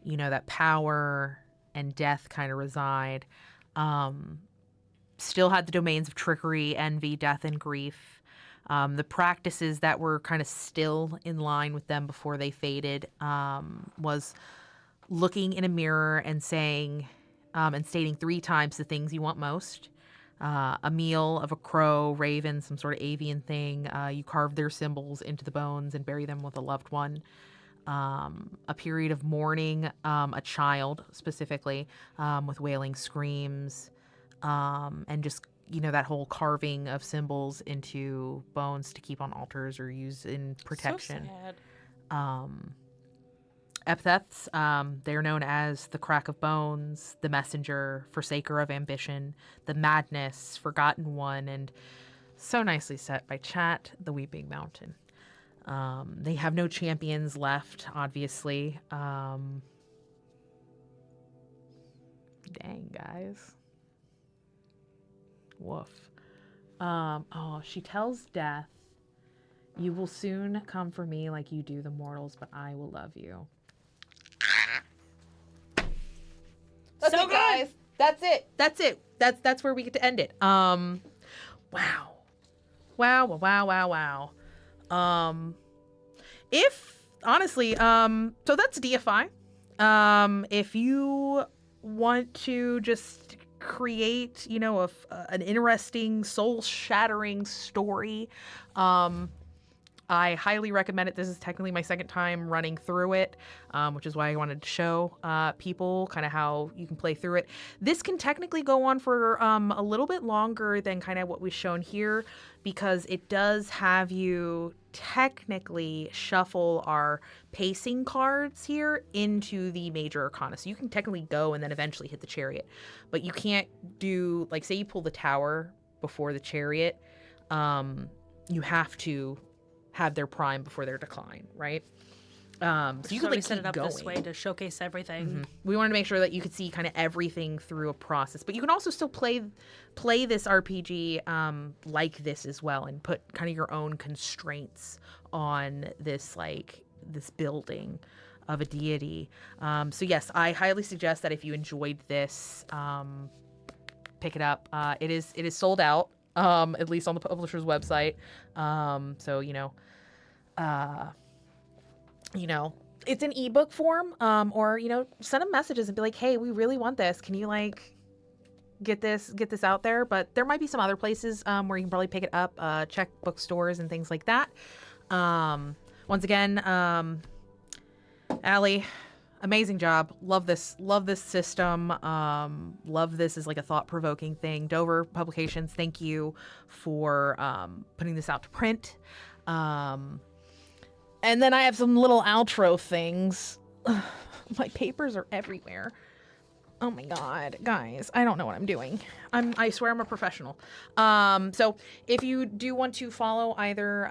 that power and death kind of reside. Still had the domains of trickery, envy, death, and grief. The practices that were kind of still in line with them before they faded was looking in a mirror and saying and stating 3 times the things you want most. A meal of a crow, raven, some sort of avian thing. You carve their symbols into the bones and bury them with a loved one. A period of mourning, a child specifically, with wailing screams, and just that whole carving of symbols into bones to keep on altars or use in protection. So sad. Epithets, they're known as the crack of bones, the messenger, forsaker of ambition, the madness, forgotten one, and so nicely set by Chat, the weeping mountain. They have no champions left, obviously. Dang, guys. Woof. She tells Death, "You will soon come for me like you do the mortals, but I will love you." That's So it, guys. That's it. That's where we get to end it. Wow. If honestly, so that's Deify. If you want to just create, an interesting, soul-shattering story, I highly recommend it. This is technically my second time running through it, which is why I wanted to show people kind of how you can play through it. This can technically go on for a little bit longer than kind of what we've shown here, because it does have you technically shuffle our pacing cards here into the major arcana. So you can technically go and then eventually hit the chariot, but you can't do, like, say you pull the tower before the chariot, you have to have their prime before their decline, right? So you could, like, set keep it up going this way to showcase everything. We wanted to make sure that you could see kind of everything through a process, but you can also still play this RPG like this as well, and put kind of your own constraints on this, like, this building of a deity. So yes, I highly suggest that if you enjoyed this, pick it up. It is sold out, at least on the publisher's website. So it's an ebook form, or send them messages and be like, hey, we really want this. Can you, like, get this out there? But there might be some other places where you can probably pick it up. Check bookstores and things like that. Once again, Allie, amazing job. Love this system. Love this as, like, a thought-provoking thing. Dover Publications, thank you for putting this out to print. And then I have some little outro things. My papers are everywhere. Oh my God, guys, I don't know what I'm doing. I swear I'm a professional. So if you do want to follow either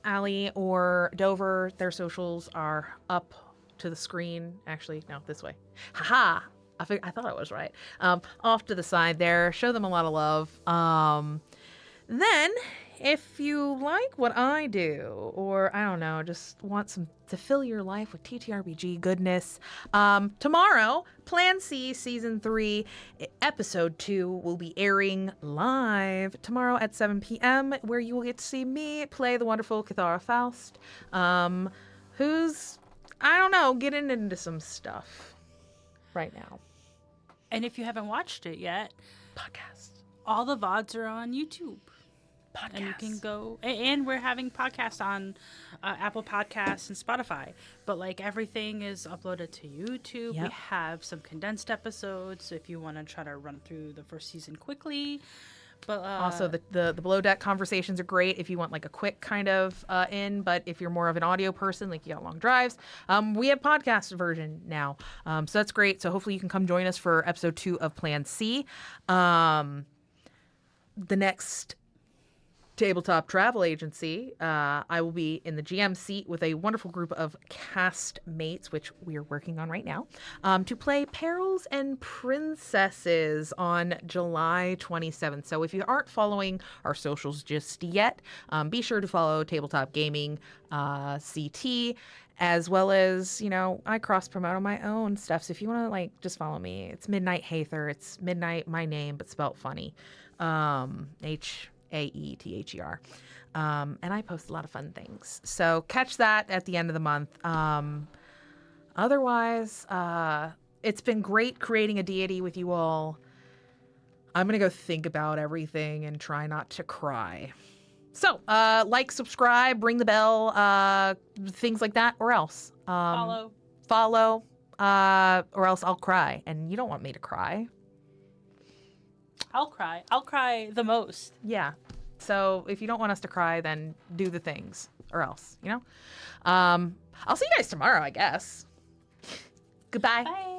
Allie or Dover, their socials are up to the screen. Actually, no, this way. Haha. I thought I was right. Off to the side there. Show them a lot of love. Then, if you like what I do, or I don't know, just want to fill your life with TTRPG goodness, tomorrow, Plan C Season 3, Episode 2 will be airing live tomorrow at 7 p.m., where you will get to see me play the wonderful Cathara Faust, who's, I don't know, getting into some stuff right now. And if you haven't watched it yet, Podcast. all the VODs are on YouTube. Podcasts. And you can go, and we're having podcasts on Apple Podcasts and Spotify. But like everything is uploaded to YouTube. Yep. We have some condensed episodes if you want to try to run through the first season quickly. But Also, the below deck conversations are great if you want like a quick kind of in. But if you're more of an audio person, like you got long drives, we have podcast version now. So that's great. So hopefully you can come join us for episode 2 of Plan C. The next Tabletop Travel Agency, I will be in the GM seat with a wonderful group of cast mates, which we are working on right now, to play Perils and Princesses on July 27th. So if you aren't following our socials just yet, be sure to follow Tabletop Gaming CT, as well as, you know, I cross-promote on my own stuff. So if you want to, like, just follow me. It's Midnight Hather. It's Midnight, my name, but spelt funny. Aether. And I post a lot of fun things. So catch that at the end of the month. Otherwise, it's been great creating a deity with you all. I'm going to go think about everything and try not to cry. So, like, subscribe, ring the bell, things like that, or else. Follow, or else I'll cry. And you don't want me to cry. I'll cry. I'll cry the most. Yeah. So if you don't want us to cry, then do the things, or else, you know? I'll see you guys tomorrow, I guess. Goodbye. Bye.